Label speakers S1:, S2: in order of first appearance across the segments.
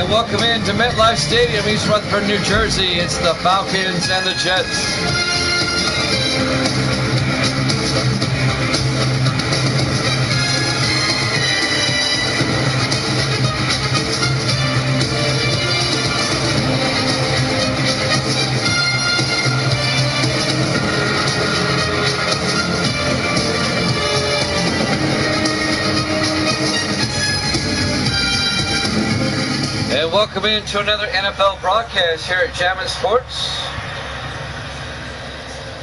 S1: Welcome into MetLife Stadium, East Rutherford, New Jersey. It's the Falcons and the Jets. And welcome into another NFL broadcast here at Jammin' Sports.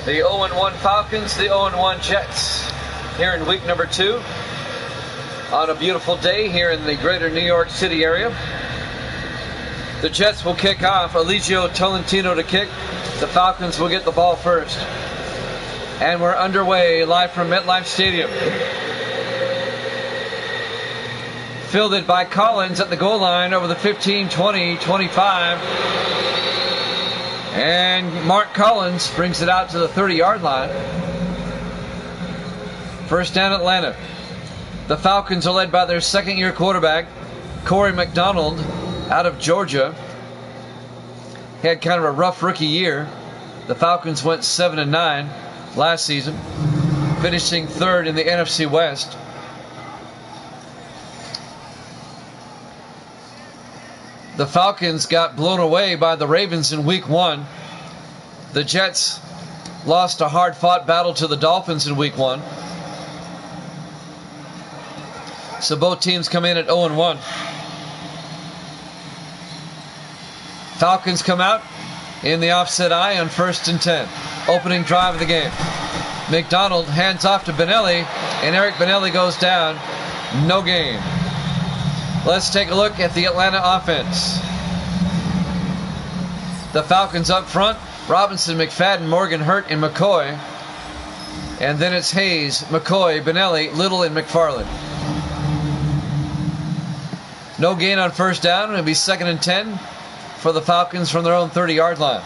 S1: The 0-1 Falcons, the 0-1 Jets here in week number 2 on a beautiful day here in the greater New York City area. The Jets will kick off. Eligio Tolentino to kick. The Falcons will get the ball first. And we're underway live from MetLife Stadium. Fielded by Collins at the goal line over the 15, 20, 25. And Mark Collins brings it out to the 30-yard line. First down, Atlanta. The Falcons are led by their second-year quarterback, Corey McDonald, out of Georgia. He had kind of a rough rookie year. The Falcons went 7-9 last season, finishing third in the NFC West. The Falcons got blown away by the Ravens in week 1. The Jets lost a hard-fought battle to the Dolphins in week 1. So both teams come in at 0-1. Falcons come out in the offset eye on 1st and 10. Opening drive of the game. McDonald hands off to Benelli, and Eric Benelli goes down. No gain. Let's take a look at the Atlanta offense. The Falcons up front, Robinson, McFadden, Morgan, Hurt, and McCoy. And then it's Hayes, McCoy, Benelli, Little, and McFarland. No gain on first down. It'll be 2nd and 10 for the Falcons from their own 30-yard line.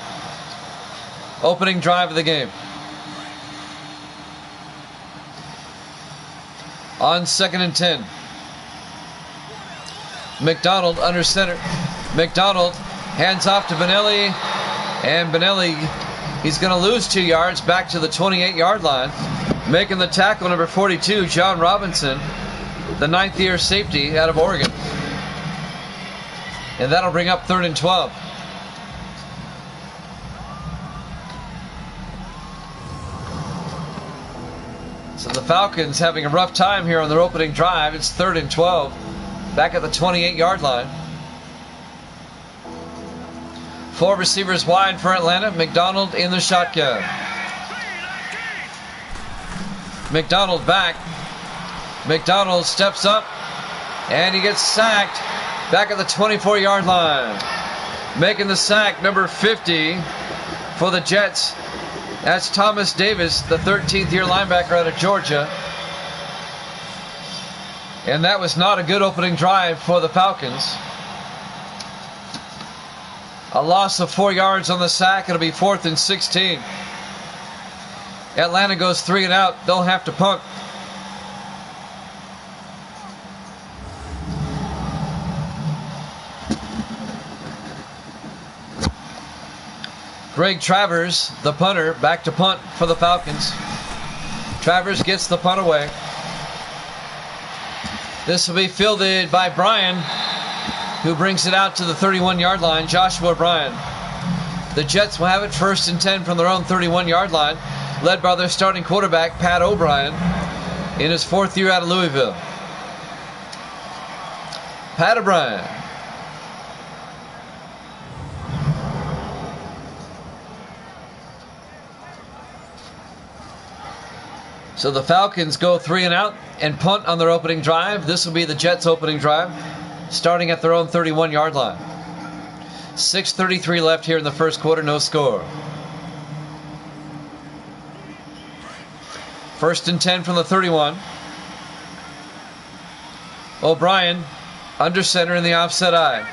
S1: Opening drive of the game. On 2nd and 10. McDonald under center. McDonald hands off to Benelli. And Benelli, he's going to lose 2 yards back to the 28-yard line. Making the tackle, number 42, John Robinson, the 9th-year safety out of Oregon. And that'll bring up 3rd and 12. So the Falcons having a rough time here on their opening drive. It's 3rd and 12. Back at the 28-yard line. 4 receivers wide for Atlanta. McDonald in the shotgun. McDonald back. McDonald steps up. And he gets sacked back at the 24-yard line. Making the sack, number 50 for the Jets. That's Thomas Davis, the 13th-year linebacker out of Georgia. And that was not a good opening drive for the Falcons. A loss of 4 yards on the sack. It'll be 4th and 16. Atlanta goes 3 and out. They'll have to punt. Greg Travers, the punter, back to punt for the Falcons. Travers gets the punt away. This will be fielded by Bryan, who brings it out to the 31-yard line, Joshua Bryan. The Jets will have it 1st and 10 from their own 31-yard line, led by their starting quarterback, Pat O'Brien, in his 4th year out of Louisville. Pat O'Brien. So the Falcons go 3 and out and punt on their opening drive. This will be the Jets' opening drive, starting at their own 31-yard line. 6:33 left here in the first quarter, no score. 1st and 10 from the 31. O'Brien under center in the offset eye.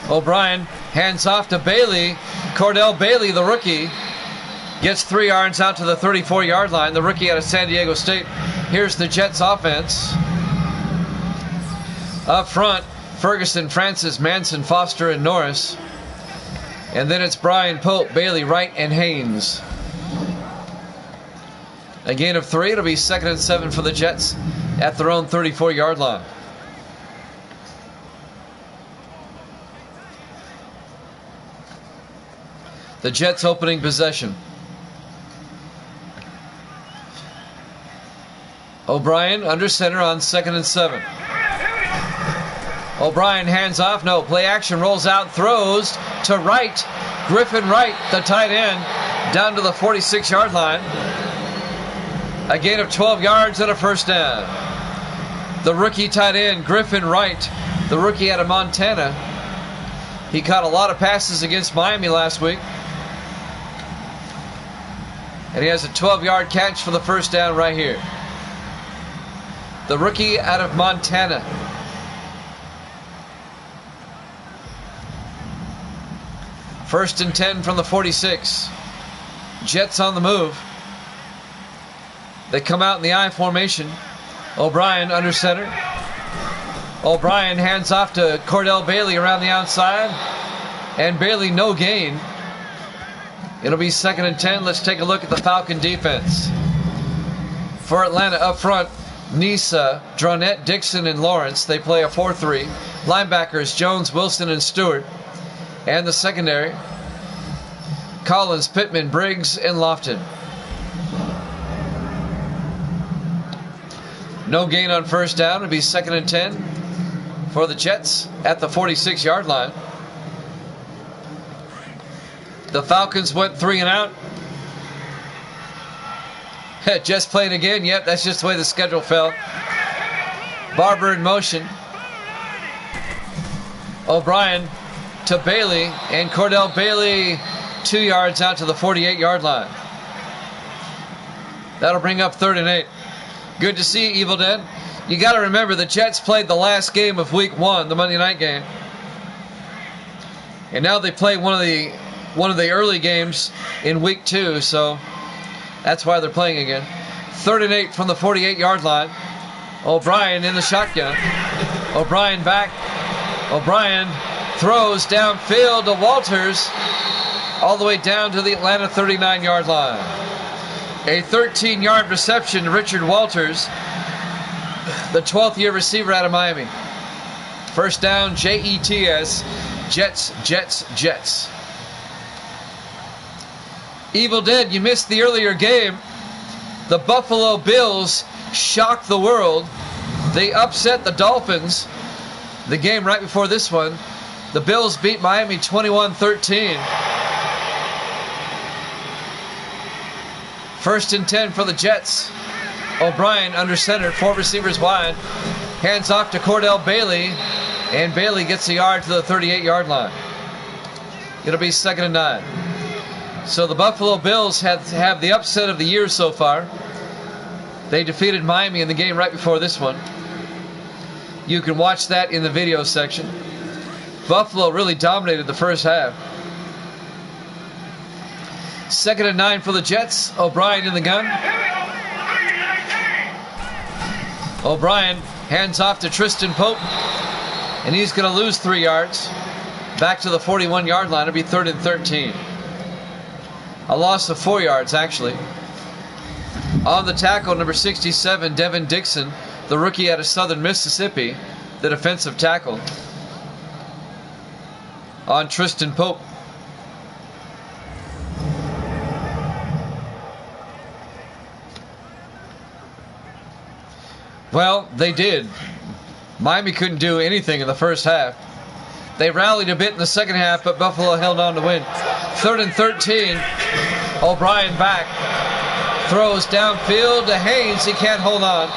S1: O'Brien hands off to Bailey. Cordell Bailey, the rookie, gets 3 yards out to the 34-yard line. The rookie out of San Diego State. Here's the Jets offense. Up front, Ferguson, Francis, Manson, Foster, and Norris. And then it's Bryan, Pope, Bailey, Wright, and Haynes. A gain of 3. It'll be 2nd and 7 for the Jets at their own 34-yard line. The Jets opening possession. O'Brien under center on 2nd and 7. O'Brien hands off. No, play action, rolls out, throws to Wright. Griffin Wright, the tight end, down to the 46-yard line. A gain of 12 yards and a first down. The rookie tight end, Griffin Wright, the rookie out of Montana. He caught a lot of passes against Miami last week. And he has a 12-yard catch for the first down right here. The rookie out of Montana. First and 10 from the 46. Jets on the move. They come out in the I formation. O'Brien under center. O'Brien hands off to Cordell Bailey around the outside. And Bailey no gain. It'll be 2nd and 10. Let's take a look at the Falcon defense. For Atlanta up front, Nisa, Dronette, Dixon, and Lawrence. They play a 4-3. Linebackers, Jones, Wilson, and Stewart. And the secondary, Collins, Pittman, Briggs, and Lofton. No gain on first down. It'll be 2nd and 10 for the Jets at the 46-yard line. The Falcons went 3 and out. Just playing again. Yep, that's just the way the schedule fell. Barber in motion. O'Brien to Bailey, and Cordell Bailey 2 yards out to the 48-yard line. That'll bring up 3rd and 8. Good to see, Evil Dead. You got to remember the Jets played the last game of Week 1, the Monday night game, and now they play one of the early games in Week 2, so that's why they're playing again. 3rd and 8 from the 48-yard line. O'Brien in the shotgun. O'Brien back. O'Brien throws downfield to Walters, all the way down to the Atlanta 39-yard line. A 13-yard reception to Richard Walters, the 12th-year receiver out of Miami. First down, Jets, Jets, Jets, Jets. Evil Dead, you missed the earlier game. The Buffalo Bills shocked the world. They upset the Dolphins. The game right before this one, the Bills beat Miami 21-13. First and 10 for the Jets. O'Brien under center, 4 receivers wide. Hands off to Cordell Bailey, and Bailey gets a yard to the 38-yard line. It'll be 2nd and 9. So the Buffalo Bills have the upset of the year so far. They defeated Miami in the game right before this one. You can watch that in the video section. Buffalo really dominated the first half. 2nd and 9 for the Jets. O'Brien in the gun. O'Brien hands off to Tristan Pope, and he's going to lose 3 yards. Back to the 41-yard line. It'll be 3rd and 13. A loss of 4 yards, actually. On the tackle, number 67, Devin Dixon, the rookie out of Southern Mississippi, the defensive tackle. On Tristan Pope. Well, they did. Miami couldn't do anything in the first half. They rallied a bit in the second half, but Buffalo held on to win. 3rd and 13. O'Brien back. Throws downfield to Haynes. He can't hold on.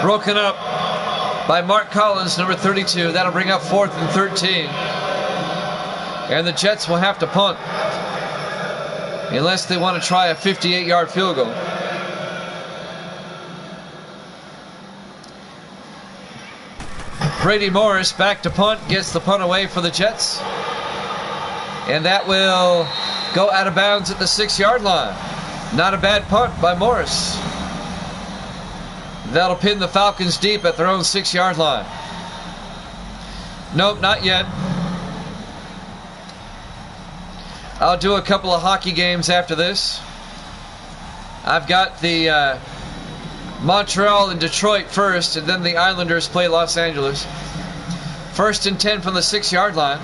S1: Broken up by Mark Collins, number 32. That'll bring up 4th and 13. And the Jets will have to punt unless they want to try a 58-yard field goal. Brady Morris back to punt, gets the punt away for the Jets. And that will go out of bounds at the 6-yard line. Not a bad punt by Morris. That'll pin the Falcons deep at their own 6-yard line. Nope, not yet. I'll do a couple of hockey games after this. I've got the Montreal and Detroit first, and then the Islanders play Los Angeles. 1st and 10 from the 6-yard line.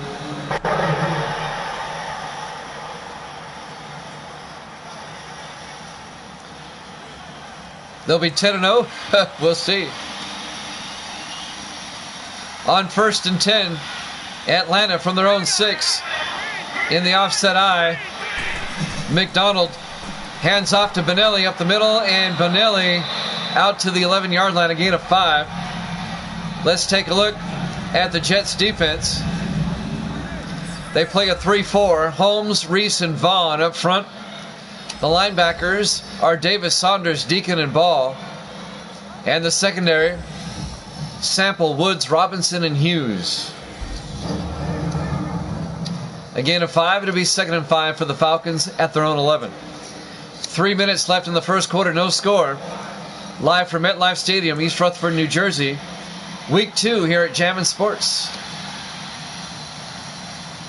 S1: They'll be 10-0. We'll see. On 1st and 10, Atlanta from their own 6. In the offset eye, McDonald hands off to Benelli up the middle, and Benelli out to the 11-yard line, a gain of 5. Let's take a look at the Jets defense. They play a 3-4. Holmes, Reese, and Vaughn up front. The linebackers are Davis, Saunders, Deacon, and Ball. And the secondary, Sample, Woods, Robinson, and Hughes. A gain of 5. It'll be 2nd and 5 for the Falcons at their own 11. 3 minutes left in the first quarter, no score. Live from MetLife Stadium, East Rutherford, New Jersey. Week 2 here at Jammin' Sports.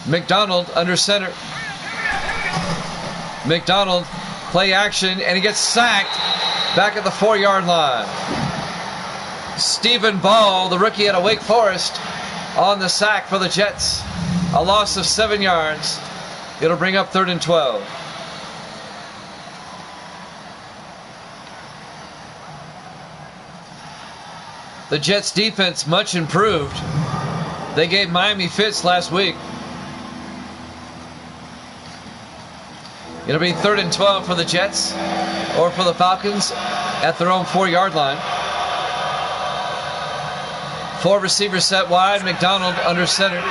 S1: McDonald under center. McDonald, play action, and he gets sacked back at the 4-yard line. Stephen Ball, the rookie out of Wake Forest, on the sack for the Jets. A loss of 7 yards. It'll bring up 3rd and 12. The Jets defense much improved. They gave Miami fits last week. It'll be 3rd and 12 for the Jets, or for the Falcons at their own 4-yard line. 4 receivers set wide. McDonald under center.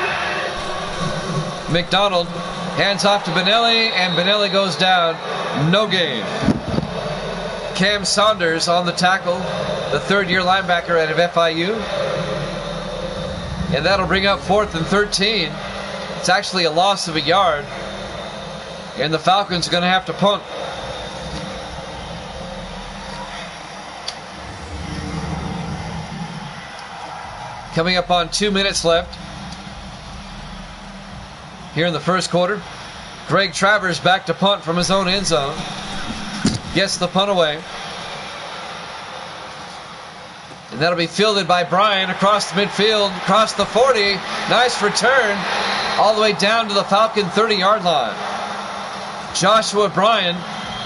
S1: McDonald hands off to Benelli, and Benelli goes down. No gain. Cam Saunders on the tackle, the 3rd-year linebacker out of FIU. And that'll bring up 4th and 13. It's actually a loss of a yard. And the Falcons are going to have to punt. Coming up on 2 minutes left here in the first quarter. Greg Travers back to punt from his own end zone. Gets the punt away. And that'll be fielded by Bryan across the midfield, across the 40. Nice return all the way down to the Falcon 30-yard line. Joshua Bryan,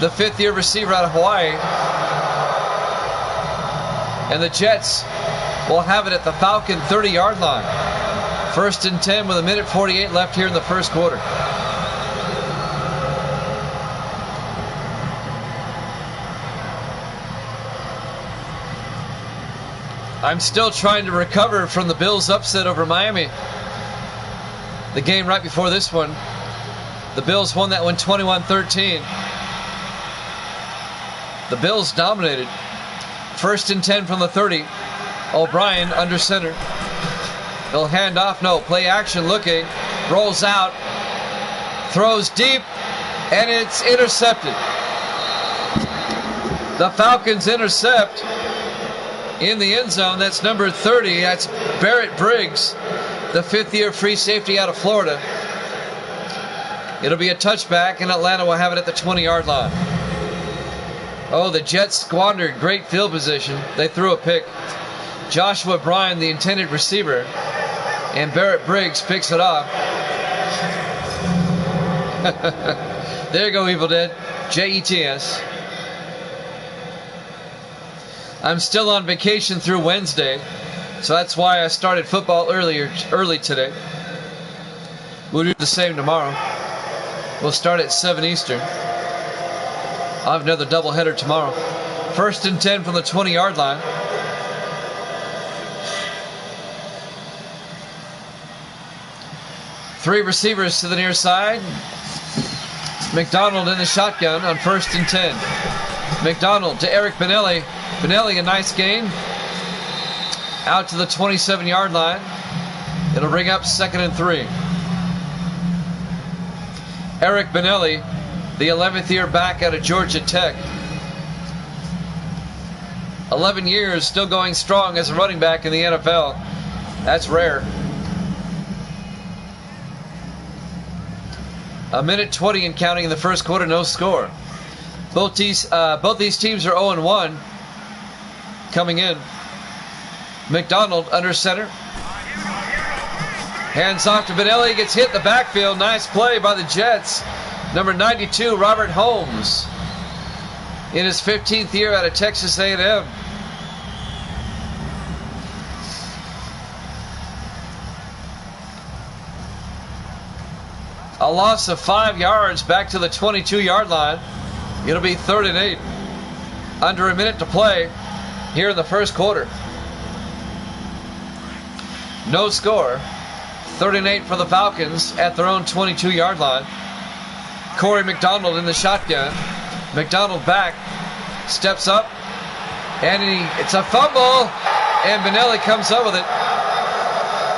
S1: the 5th-year receiver out of Hawaii. And the Jets will have it at the Falcon 30-yard line. 1st and 10 with 1:48 left here in the first quarter. I'm still trying to recover from the Bills' upset over Miami. The game right before this one, the Bills won that one 21-13. The Bills dominated. 1st and 10 from the 30. O'Brien under center. He'll hand off. No, play action looking. Rolls out. Throws deep. And it's intercepted. The Falcons intercept in the end zone. That's number 30. That's Barrett Briggs, the 5th-year free safety out of Florida. It'll be a touchback, and Atlanta will have it at the 20-yard line. Oh, the Jets squandered great field position. They threw a pick. Joshua Bryan, the intended receiver, and Barrett Briggs picks it off. There you go, Evil Dead. Jets. I'm still on vacation through Wednesday, so that's why I started football early today. We'll do the same tomorrow. We'll start at 7 Eastern. I'll have another doubleheader tomorrow. 1st and 10 from the 20-yard line. Three receivers to the near side. McDonald in the shotgun on 1st and 10. McDonald to Eric Benelli. Benelli, a nice gain. Out to the 27-yard line. It'll bring up 2nd and 3. Eric Benelli, the 11th-year back out of Georgia Tech. 11 years, still going strong as a running back in the NFL. That's rare. A minute 20 and counting in the first quarter, no score. Both these teams are 0-1 coming in. McDonald under center. Hands off to Benelli, gets hit in the backfield. Nice play by the Jets. Number 92, Robert Holmes, in his 15th year out of Texas A&M. A loss of 5 yards back to the 22-yard line. It'll be 3rd and 8. Under a minute to play here in the first quarter. No score. 3rd and 8 for the Falcons at their own 22-yard line. Corey McDonald in the shotgun. McDonald back, steps up, and it's a fumble, and Benelli comes up with it.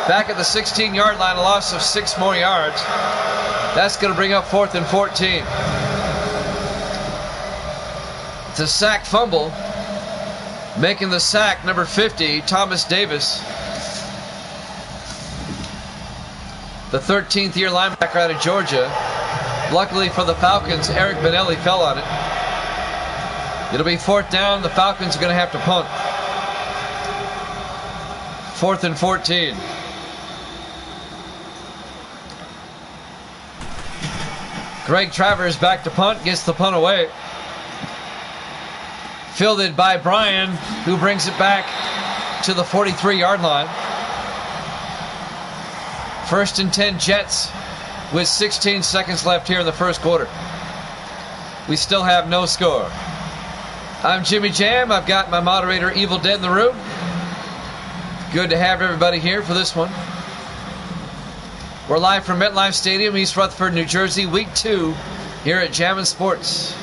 S1: Back at the 16-yard line, a loss of 6 more yards. That's going to bring up 4th and 14. It's a sack fumble. Making the sack, number 50, Thomas Davis. The 13th year linebacker out of Georgia. Luckily for the Falcons, Eric Benelli fell on it. It'll be 4th down. The Falcons are going to have to punt. 4th and 14. Greg Travers back to punt, gets the punt away. Fielded by Bryan, who brings it back to the 43-yard line. 1st and 10 Jets with 16 seconds left here in the first quarter. We still have no score. I'm Jimmy Jam. I've got my moderator Evil Dead in the room. Good to have everybody here for this one. We're live from MetLife Stadium, East Rutherford, New Jersey, week 2 here at Jammin' Sports.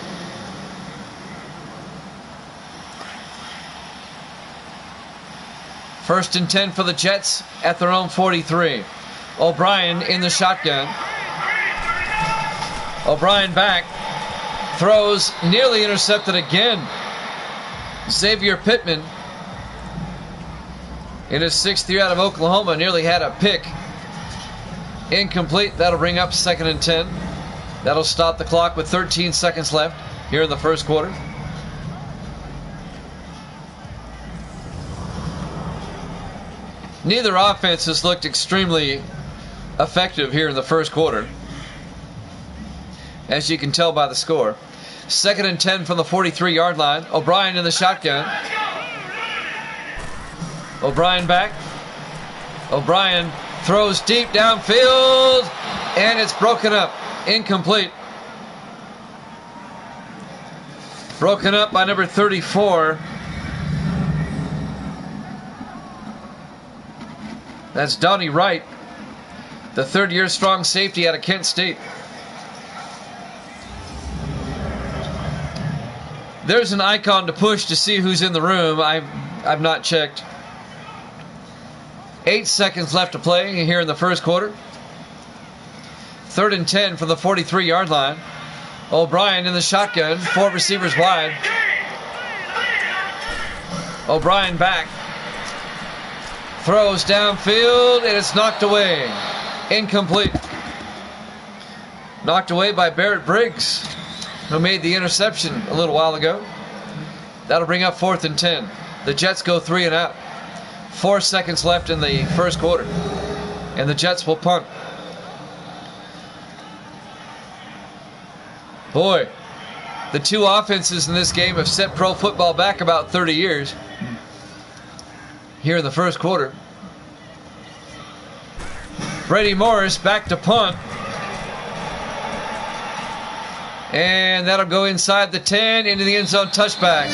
S1: First and 10 for the Jets at their own 43. O'Brien in the shotgun. O'Brien back. Throws, nearly intercepted again. Xavier Pittman, in his 6th year out of Oklahoma, nearly had a pick. Incomplete. That'll bring up 2nd and 10. That'll stop the clock with 13 seconds left here in the first quarter. Neither offense has looked extremely effective here in the first quarter, as you can tell by the score. 2nd and 10 from the 43-yard line. O'Brien in the shotgun. O'Brien back. O'Brien throws deep downfield, and it's broken up. Incomplete. Broken up by number 34. That's Donnie Wright, the 3rd-year strong safety out of Kent State. There's an icon to push to see who's in the room. I've not checked. 8 seconds left to play here in the first quarter. 3rd and 10 from the 43-yard line. O'Brien in the shotgun. 4 receivers wide. O'Brien back. Throws downfield, and it's knocked away. Incomplete. Knocked away by Barrett Briggs, who made the interception a little while ago. That'll bring up 4th and 10. The Jets go 3 and out. 4 seconds left in the first quarter, and the Jets will punt. Boy, the two offenses in this game have set pro football back about 30 years here in the first quarter. Brady Morris back to punt. And that'll go inside the 10 into the end zone touchback.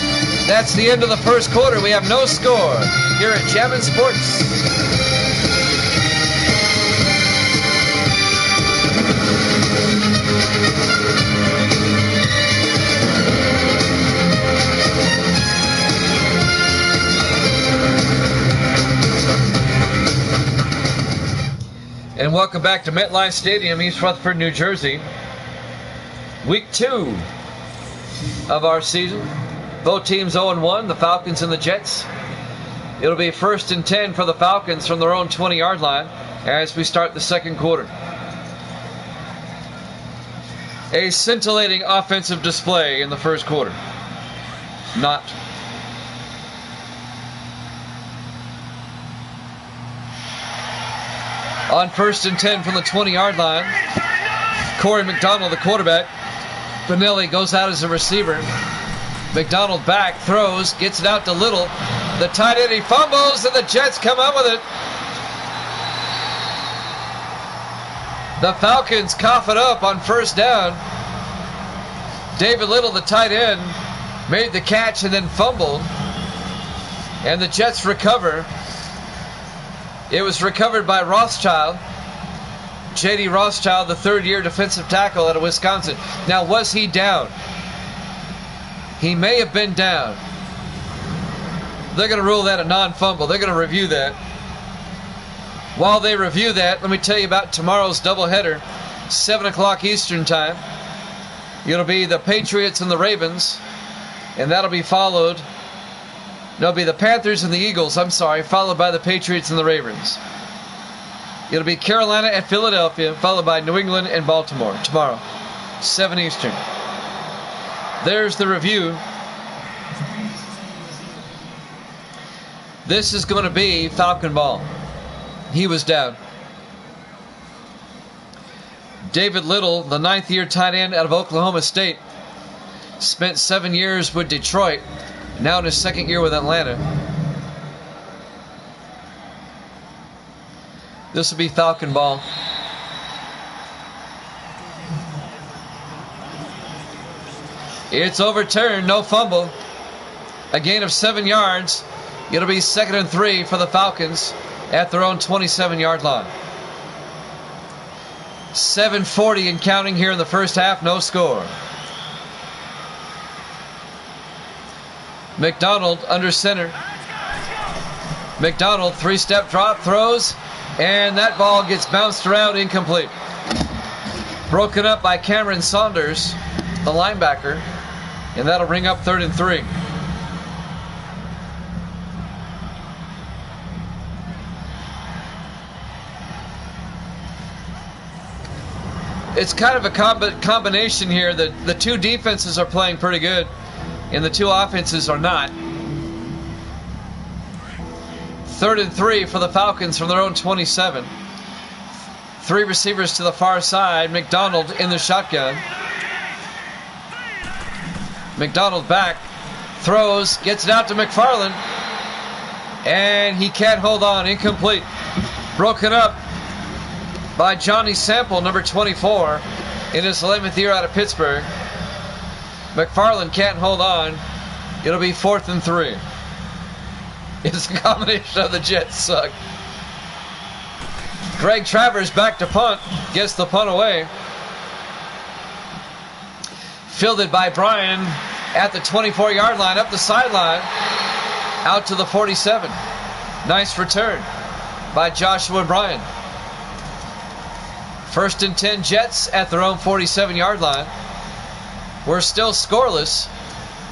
S1: That's the end of the first quarter. We have no score here at Jammin' Sports. And welcome back to MetLife Stadium, East Rutherford, New Jersey. Week 2 of our season. Both teams 0-1, the Falcons and the Jets. It'll be 1st and 10 for the Falcons from their own 20-yard line as we start the second quarter. a scintillating offensive display in the first quarter. Not. On 1st and 10 from the 20-yard line, Corey McDonald, the quarterback. Benelli goes out as a receiver. McDonald back, throws, gets it out to Little. The tight end, he fumbles, and the Jets come up with it. The Falcons cough it up on 1st down. David Little, the tight end, made the catch and then fumbled. And the Jets recover. It was recovered by Rothschild. J.D. Rothschild, the third-year defensive tackle out of Wisconsin. Now, was he down? He may have been down. They're going to rule that a non-fumble. They're going to review that. While they review that, let me tell you about tomorrow's doubleheader, 7 o'clock Eastern Time. It'll be the Patriots and the Ravens, and that'll be followed. No, it'll be the Panthers and the Eagles, followed by the Patriots and the Ravens. It'll be Carolina and Philadelphia, followed by New England and Baltimore tomorrow, 7 Eastern. There's the review. This is going to be Falcon ball. He was down. David Little, the 9th-year tight end out of Oklahoma State, spent 7 years with Detroit, now in his 2nd year with Atlanta. This will be Falcon ball. It's overturned, no fumble. A gain of 7 yards. It'll be 2nd and 3 for the Falcons at their own 27-yard line. 7:40 and counting here in the first half, no score. McDonald under center. McDonald, 3-step drop, throws, and that ball gets bounced around, incomplete. Broken up by Cameron Saunders, the linebacker, and that'll bring up 3rd and 3. It's kind of a combination here. The two defenses are playing pretty good, and the two offenses are not. 3rd and 3 for the Falcons from their own 27. 3 receivers to the far side. McDonald in the shotgun. McDonald back, throws, gets it out to McFarland, and he can't hold on. Incomplete. Broken up by Johnny Sample, number 24, in his 11th year out of Pittsburgh. McFarland can't hold on. It'll be 4th and 3. It's a combination of the Jets suck. Greg Travers back to punt. Gets the punt away. Fielded by Bryan at the 24-yard line, up the sideline, out to the 47. Nice return by Joshua Bryan. 1st and 10 Jets at their own 47-yard line. We're still scoreless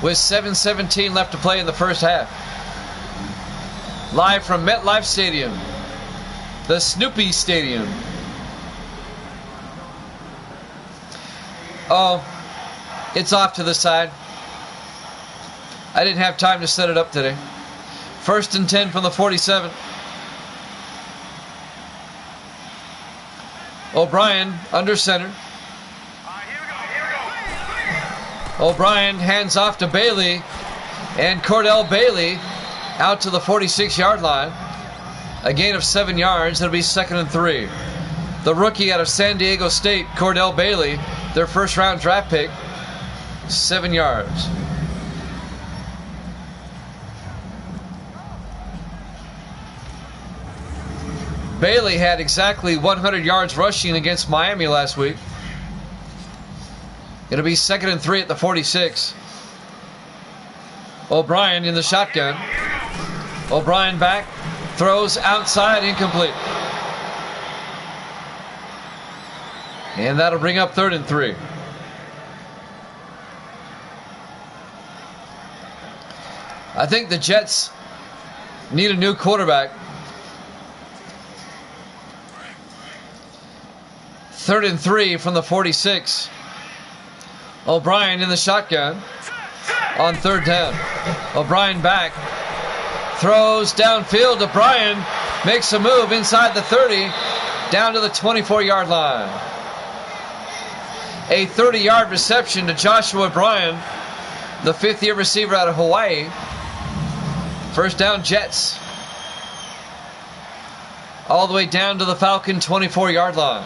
S1: with 7:17 left to play in the first half. Live from MetLife Stadium, the Snoopy Stadium. Oh, it's off to the side. I didn't have time to set it up today. 1st and 10 from the 47. O'Brien under center. O'Brien hands off to Bailey, and Cordell Bailey out to the 46-yard line. A gain of 7 yards. It'll be 2nd and 3. The rookie out of San Diego State, Cordell Bailey, their first-round draft pick, 7 yards. Bailey had exactly 100 yards rushing against Miami last week. It'll be 2nd and 3 at the 46. O'Brien in the shotgun. O'Brien back, throws outside, incomplete. And that'll bring up 3rd and 3. I think the Jets need a new quarterback. 3rd and 3 from the 46. O'Brien in the shotgun on third down. O'Brien back. Throws downfield to Bryan. Makes a move inside the 30. Down to the 24-yard line. A 30-yard reception to Joshua Bryan, the fifth-year receiver out of Hawaii. First down, Jets. All the way down to the Falcon 24-yard line.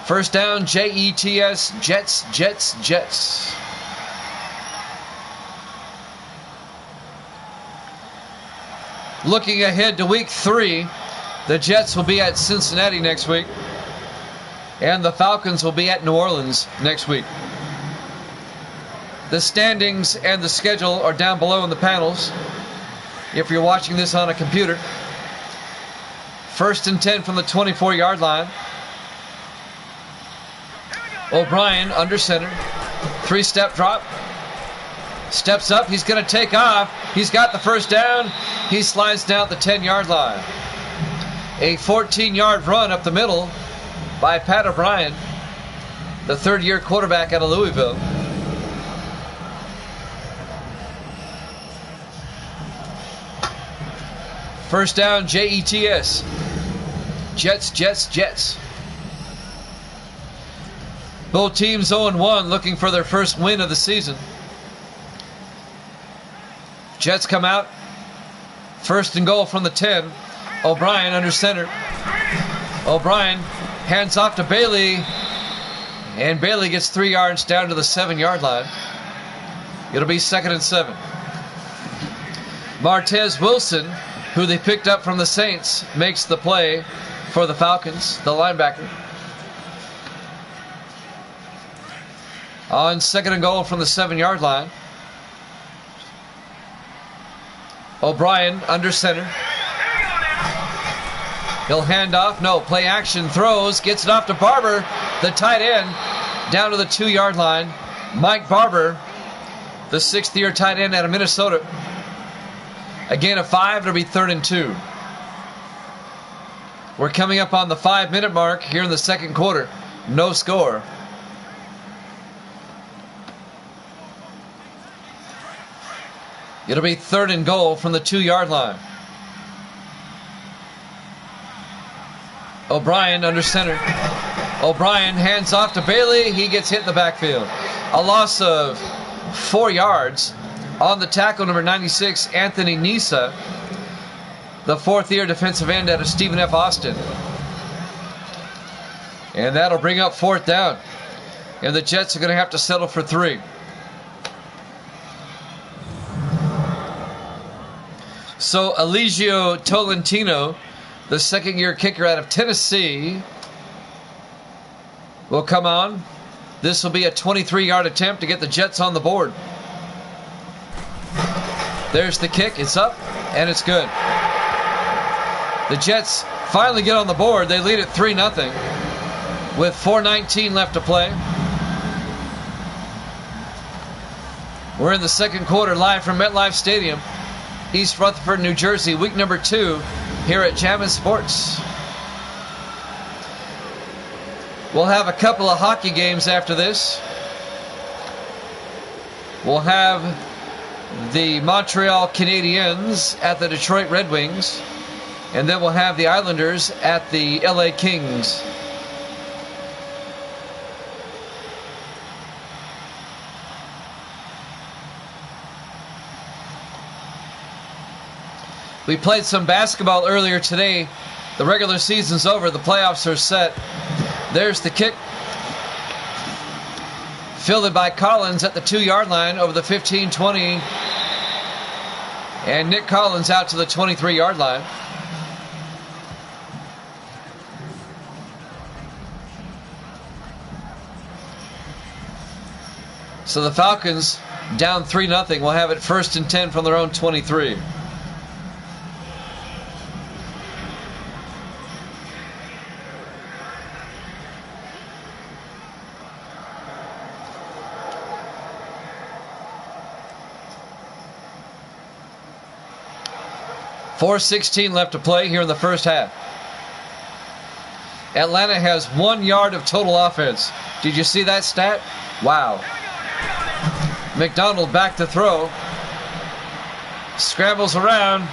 S1: First down, Jets, Jets, Jets, Jets. Looking ahead to week 3, the Jets will be at Cincinnati next week, and the Falcons will be at New Orleans next week. The standings and the schedule are down below in the panels if you're watching this on a computer. First and 10 from the 24-yard line. O'Brien under center. 3-step drop. Steps up. He's going to take off. He's got the first down. He slides down the 10-yard line. A 14-yard run up the middle by Pat O'Brien, the third-year quarterback out of Louisville. First down, Jets. Jets, Jets, Jets. Both teams 0-1, looking for their first win of the season. Jets come out. First and goal from the 10. O'Brien under center. O'Brien hands off to Bailey. And Bailey gets 3 yards down to the 7-yard line. It'll be 2nd and 7. Martez Wilson, who they picked up from the Saints, makes the play for the Falcons, the linebacker. On 2nd and goal from the 7-yard line. O'Brien under center. He'll hand off. No, play action. Throws. Gets it off to Barber, the tight end, down to the 2-yard line. Mike Barber, the 6th-year tight end out of Minnesota. Again, a 5. It'll be 3rd and 2. We're coming up on the 5-minute mark here in the second quarter. No score. It'll be 3rd and goal from the 2-yard line. O'Brien under center. O'Brien hands off to Bailey. He gets hit in the backfield. A loss of 4 yards on the tackle, number 96, Anthony Nisa, the 4th-year defensive end out of Stephen F. Austin. And that'll bring up 4th down. And the Jets are going to have to settle for 3. So Eligio Tolentino, the 2nd-year kicker out of Tennessee, will come on. This will be a 23-yard attempt to get the Jets on the board. There's the kick. It's up, and it's good. The Jets finally get on the board. They lead it 3-0 with 4:19 left to play. We're in the second quarter live from MetLife Stadium, East Rutherford, New Jersey, week number 2 here at Jammin' Sports. We'll have a couple of hockey games after this. We'll have the Montreal Canadiens at the Detroit Red Wings, and then we'll have the Islanders at the LA Kings. We played some basketball earlier today. The regular season's over. The playoffs are set. There's the kick. Fielded by Collins at the 2-yard line over the 15-20. And Nick Collins out to the 23-yard line. So the Falcons down 3-0. Will have it 1st and 10 from their own 23. .4:16 left to play here in the first half. Atlanta has 1 yard of total offense. Did you see that stat? Wow. McDonald back to throw. Scrambles around.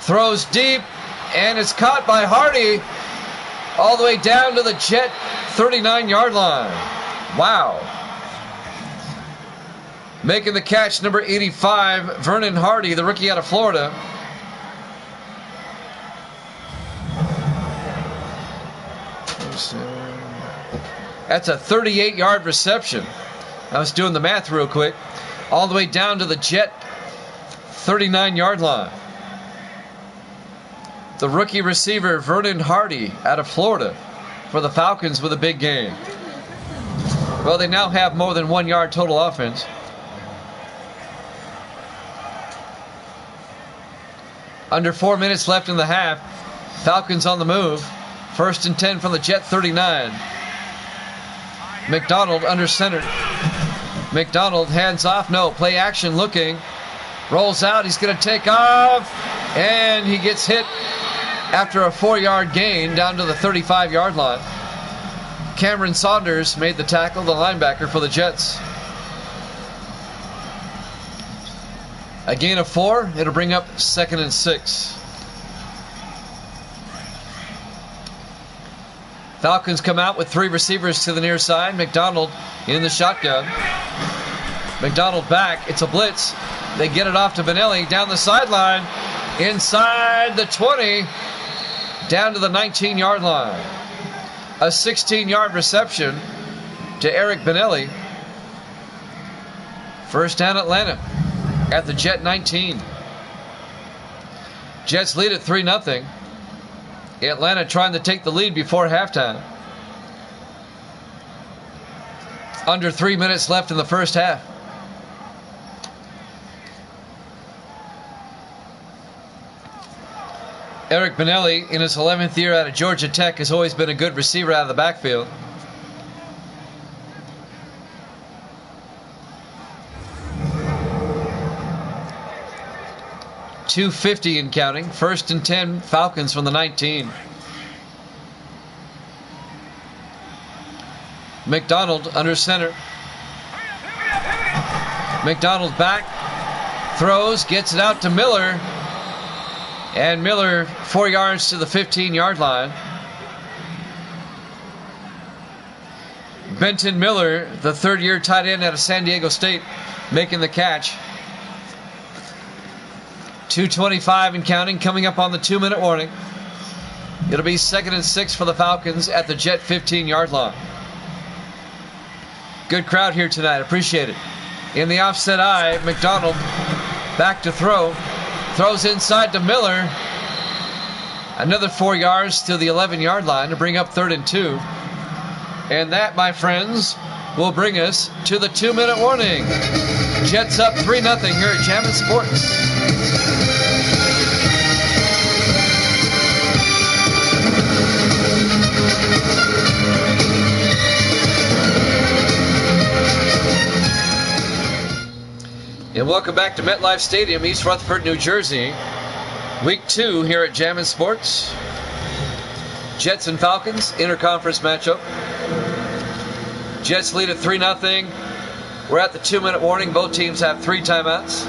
S1: Throws deep. And it's caught by Hardy. All the way down to the Jet 39-yard line. Wow. Making the catch, number 85, Vernon Hardy, the rookie out of Florida. That's a 38-yard reception. I was doing the math real quick. All the way down to the Jet 39-yard line. The rookie receiver, Vernon Hardy, out of Florida, for the Falcons with a big game. Well, they now have more than 1 yard total offense. Under 4 minutes left in the half. Falcons on the move. 1st and 10 from the Jet 39. McDonald under center. McDonald hands off. No, play action looking. Rolls out. He's going to take off. And he gets hit after a 4-yard gain down to the 35-yard line. Cameron Saunders made the tackle, the linebacker for the Jets. A gain of 4. It'll bring up 2nd and 6. Falcons come out with 3 receivers to the near side. McDonald in the shotgun. McDonald back. It's a blitz. They get it off to Benelli down the sideline. Inside the 20. Down to the 19-yard line. A 16-yard reception to Eric Benelli. First down Atlanta at the Jet 19. Jets lead at 3-0. Atlanta trying to take the lead before halftime. Under 3 minutes left in the first half. Eric Benelli, in his 11th year out of Georgia Tech, has always been a good receiver out of the backfield. .250 and counting. 1st and 10, Falcons from the 19. McDonald under center. McDonald back. Throws, gets it out to Miller. And Miller 4 yards to the 15-yard line. Benton Miller, the 3rd-year tight end out of San Diego State, making the catch. 2:25 and counting, coming up on the 2-minute warning. It'll be 2nd and 6 for the Falcons at the Jet 15-yard line. Good crowd here tonight. Appreciate it. In the offset eye, McDonald back to throw. Throws inside to Miller. Another 4 yards to the 11-yard line to bring up 3rd and 2. And that, my friends, will bring us to the 2-minute warning. Jets up 3-0 here at Jammin' Sports. And welcome back to MetLife Stadium, East Rutherford, New Jersey. Week 2 here at Jammin' Sports. Jets and Falcons, interconference matchup. Jets lead at 3-0. We're at the 2-minute warning. Both teams have 3 timeouts.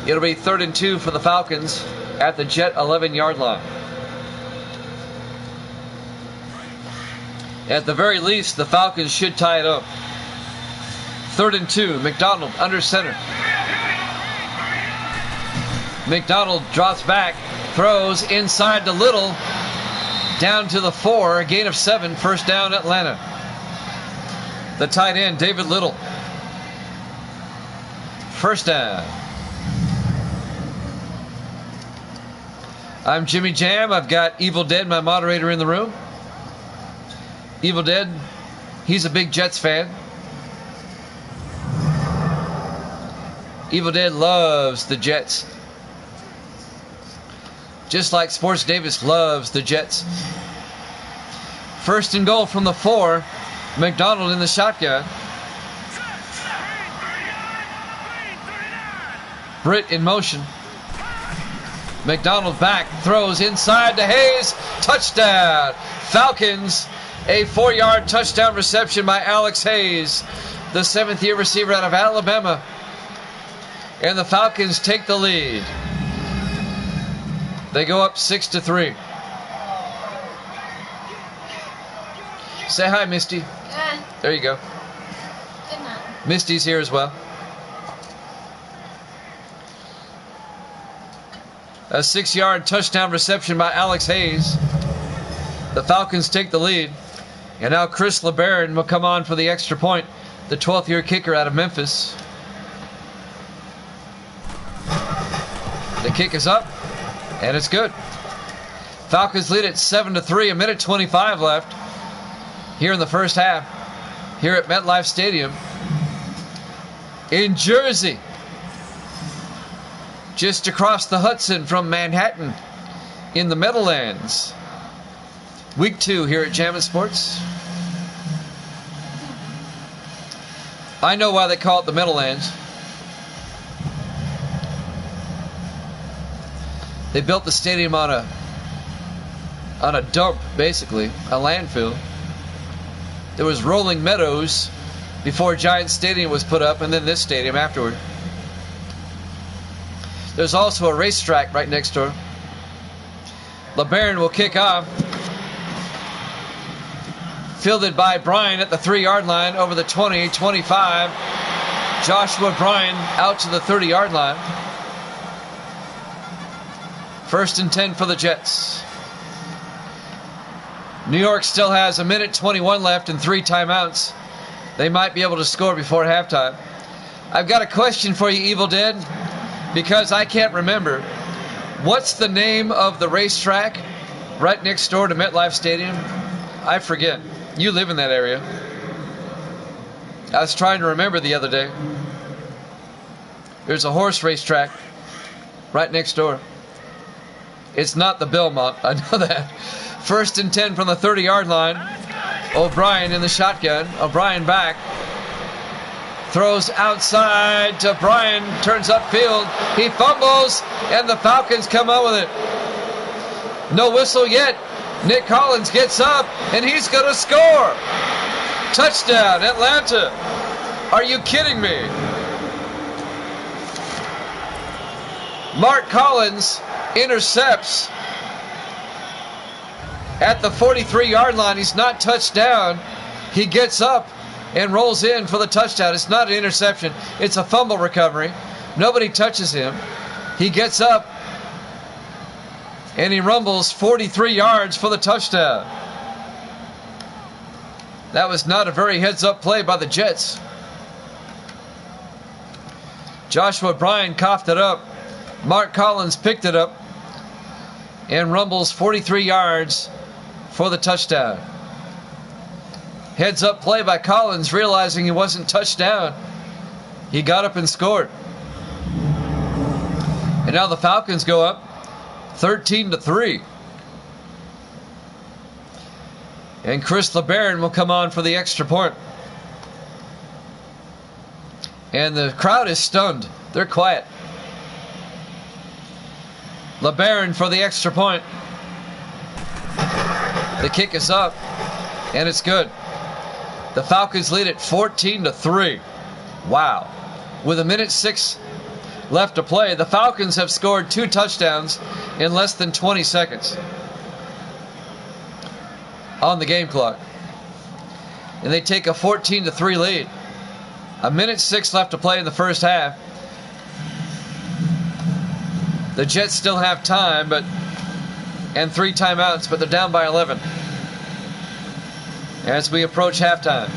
S1: It'll be 3rd and 2 for the Falcons at the Jet 11-yard line. At the very least, the Falcons should tie it up. 3rd and 2, McDonald under center. McDonald drops back, throws inside to Little, down to the 4, a gain of 7, first down Atlanta. The tight end, David Little. First down. I'm Jimmy Jam. I've got Evil Dead, my moderator, in the room. Evil Dead, he's a big Jets fan. Evil Dead loves the Jets. Just like Sports Davis loves the Jets. 1st and goal from the 4. McDonald in the shotgun. Britt in motion. McDonald back, throws inside to Hayes. Touchdown. Falcons, a 4-yard touchdown reception by Alex Hayes, the 7th-year receiver out of Alabama. And the Falcons take the lead. They go up 6-3. Say hi, Misty.
S2: Good.
S1: There you go.
S2: Good night.
S1: Misty's here as well. A 6-yard touchdown reception by Alex Hayes. The Falcons take the lead. And now Chris LeBaron will come on for the extra point, the 12th-year kicker out of Memphis. The kick is up, and it's good. Falcons lead at 7-3, a minute 25 left here in the first half, here at MetLife Stadium in Jersey, just across the Hudson from Manhattan in the Meadowlands. Week 2 here at Jammin' Sports. I know why they call it the Meadowlands. They built the stadium on a dump, basically, a landfill. There was rolling meadows before Giant Stadium was put up, and then this stadium afterward. There's also a racetrack right next door. LeBaron will kick off. Fielded by Bryan at the 3-yard line over the 20, 25. Joshua Bryan out to the 30-yard line. 1st and 10 for the Jets. New York still has a minute 21 left and 3 timeouts. They might be able to score before halftime. I've got a question for you, Evil Dead, because I can't remember. What's the name of the racetrack right next door to MetLife Stadium? I forget. You live in that area. I was trying to remember the other day. There's a horse racetrack right next door. It's not the Belmont, I know that. 1st and 10 from the 30-yard line. O'Brien in the shotgun. O'Brien back. Throws outside to Bryan. Turns upfield. He fumbles, and the Falcons come up with it. No whistle yet. Nick Collins gets up, and he's going to score. Touchdown, Atlanta. Are you kidding me? Mark Collins intercepts at the 43-yard line. He's not touched down. He gets up and rolls in for the touchdown. It's not an interception. It's a fumble recovery. Nobody touches him. He gets up and he rumbles 43 yards for the touchdown. That was not a very heads-up play by the Jets. Joshua Bryan coughed it up. Mark Collins picked it up and rumbles 43 yards for the touchdown. Heads up play by Collins, realizing he wasn't touched down. He got up and scored. And now the Falcons go up 13-3. And Chris LeBaron will come on for the extra point. And the crowd is stunned. They're quiet. LeBaron for the extra point. The kick is up, and it's good. The Falcons lead it 14-3. Wow. With a minute 6 left to play, the Falcons have scored 2 touchdowns in less than 20 seconds on the game clock. And they take a 14-3 lead. A minute 6 left to play in the first half. The Jets still have time, and 3 timeouts, but they're down by 11 as we approach halftime.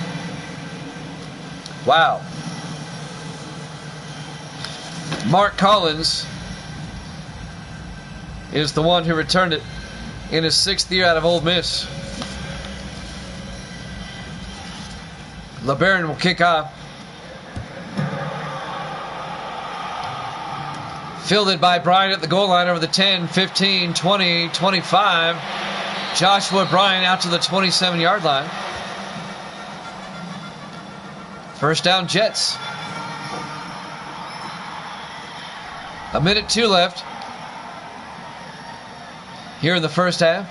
S1: Wow. Mark Collins is the one who returned it in his 6th year out of Ole Miss. LeBaron will kick off. Fielded by Bryan at the goal line over the 10, 15, 20, 25. Joshua Bryan out to the 27-yard line. First down, Jets. A minute 2 left. here in the first half.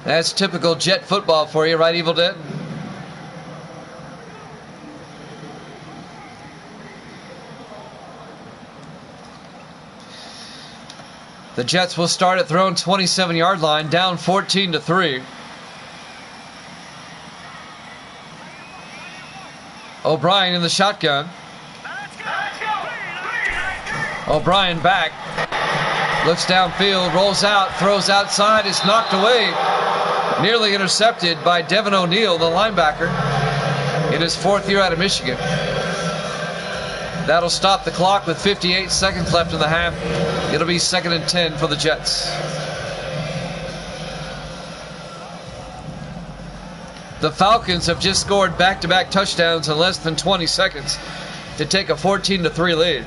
S1: That's typical Jet football for you, right, Evil Dead? The Jets will start at their own 27-yard line, down 14-3. O'Brien in the shotgun. O'Brien back. Looks downfield, rolls out, throws outside, is knocked away. Nearly intercepted by Devin O'Neal, the linebacker, in his 4th year out of Michigan. That'll stop the clock with 58 seconds left in the half. It'll be 2nd and 10 for the Jets. The Falcons have just scored back-to-back touchdowns in less than 20 seconds to take a 14-3 lead.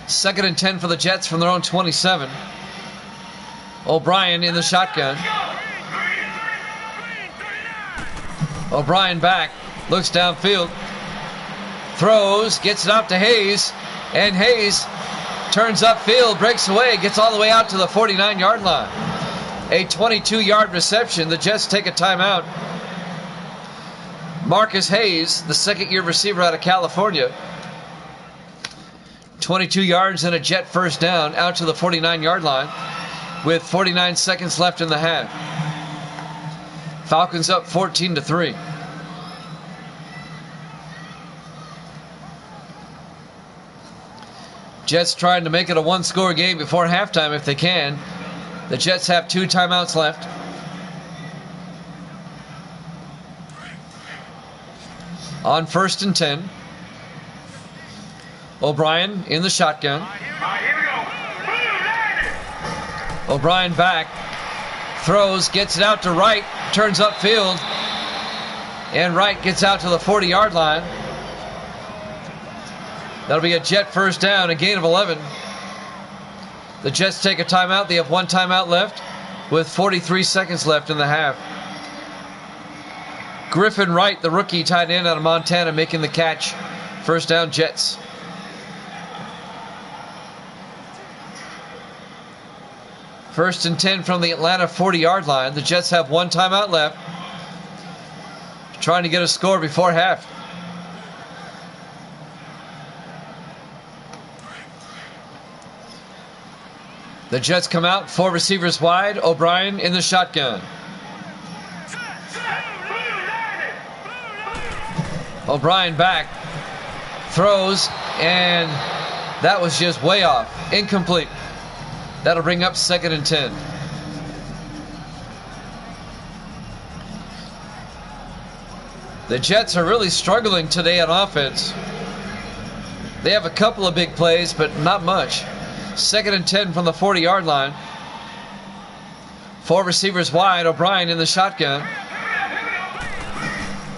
S1: 2nd and 10 for the Jets from their own 27. O'Brien in the shotgun. O'Brien back, looks downfield, throws, gets it out to Hayes, and Hayes turns upfield, breaks away, gets all the way out to the 49-yard line. A 22-yard reception. The Jets take a timeout. Marcus Hayes, the 2nd-year receiver out of California, 22 yards and a Jet first down out to the 49-yard line with 49 seconds left in the half. Falcons up 14-3. Jets trying to make it a one-score game before halftime if they can. The Jets have 2 timeouts left. On 1st and 10. O'Brien in the shotgun. O'Brien back. Throws, gets it out to Wright. Turns upfield. And Wright gets out to the 40-yard line. That'll be a Jet first down, a gain of 11. The Jets take a timeout. They have 1 timeout left with 43 seconds left in the half. Griffin Wright, the rookie tight end out of Montana, making the catch. First down, Jets. First and 10 from the Atlanta 40-yard line. The Jets have 1 timeout left. Trying to get a score before half. The Jets come out, 4 receivers wide. O'Brien in the shotgun. O'Brien back. Throws, and that was just way off. Incomplete. That'll bring up 2nd and 10. The Jets are really struggling today on offense. They have a couple of big plays, but not much. 2nd and 10 from the 40-yard line. 4 receivers wide. O'Brien in the shotgun.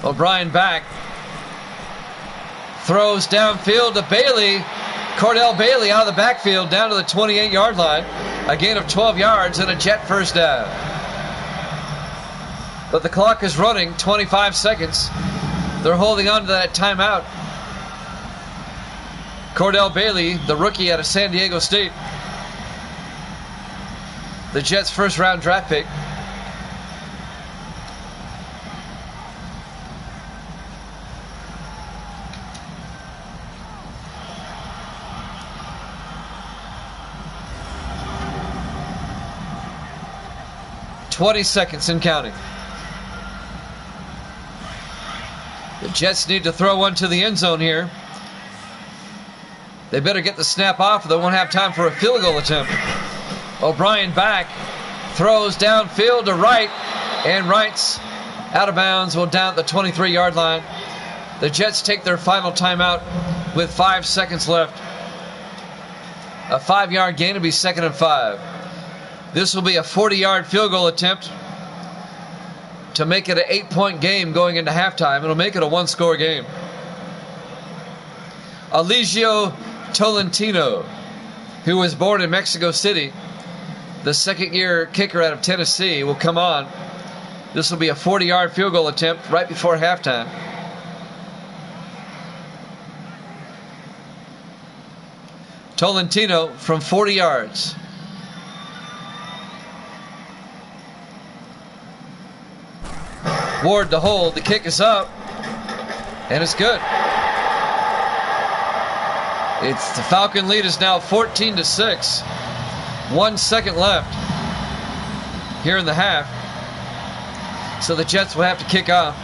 S1: O'Brien back. Throws downfield to Bailey. Cordell Bailey out of the backfield down to the 28-yard line. A gain of 12 yards and a Jet first down. But the clock is running, 25 seconds. They're holding on to that timeout. Cordell Bailey, the rookie out of San Diego State. The Jets' first-round draft pick. "20 seconds and counting. The Jets need to throw one to the end zone here. They better get the snap off or they won't have time for a field goal attempt. O'Brien back. Throws downfield to Wright. And Wright's out of bounds. Will down at the 23-yard line. The Jets take their final timeout with 5 seconds left. A 5-yard gain will be 2nd and 5. This will be a 40-yard field goal attempt to make it an 8-point game going into halftime. It'll make it a one-score game. Eligio Tolentino, who was born in Mexico City, the 2nd-year kicker out of Tennessee, will come on. This will be a 40-yard field goal attempt right before halftime. Tolentino from 40 yards. Ward to hold. The kick is up. And it's good. The Falcon lead is now 14-6. 1 second left here in the half. So the Jets will have to kick off.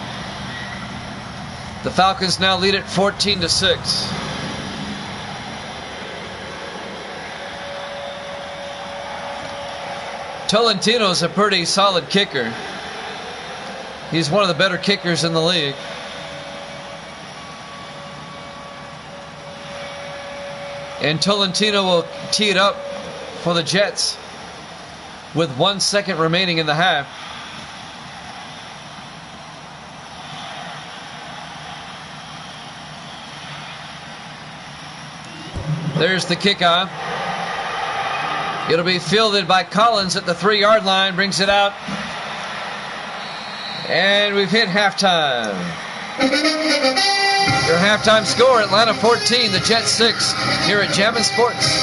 S1: The Falcons now lead at 14-6. Tolentino is a pretty solid kicker. He's one of the better kickers in the league. And Tolentino will tee it up for the Jets with 1 second remaining in the half. There's the kickoff. It'll be fielded by Collins at the 3-yard line, brings it out. And we've hit halftime. Your halftime score, Atlanta 14, the Jets 6, here at Jammin' Sports.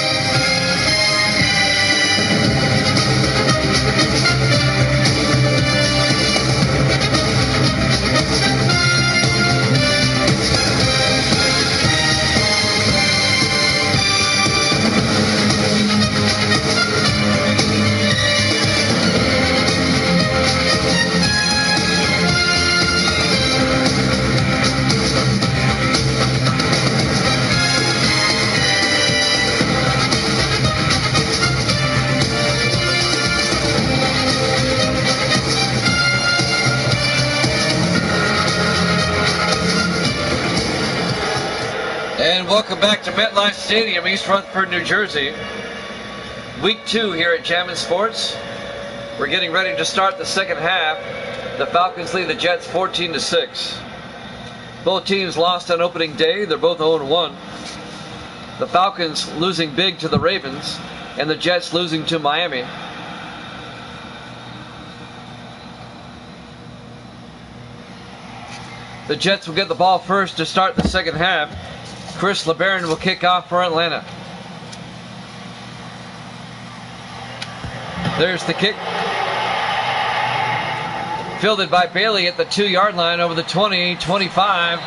S1: Welcome back to MetLife Stadium, East Rutherford, New Jersey. Week 2 here at Jammin' Sports. We're getting ready to start the second half. The Falcons lead the Jets 14-6. Both teams lost on opening day. They're both 0-1. The Falcons losing big to the Ravens, and the Jets losing to Miami. The Jets will get the ball first to start the second half. Chris LeBaron will kick off for Atlanta. There's the kick. Fielded by Bailey at the 2-yard line over the 20, 25.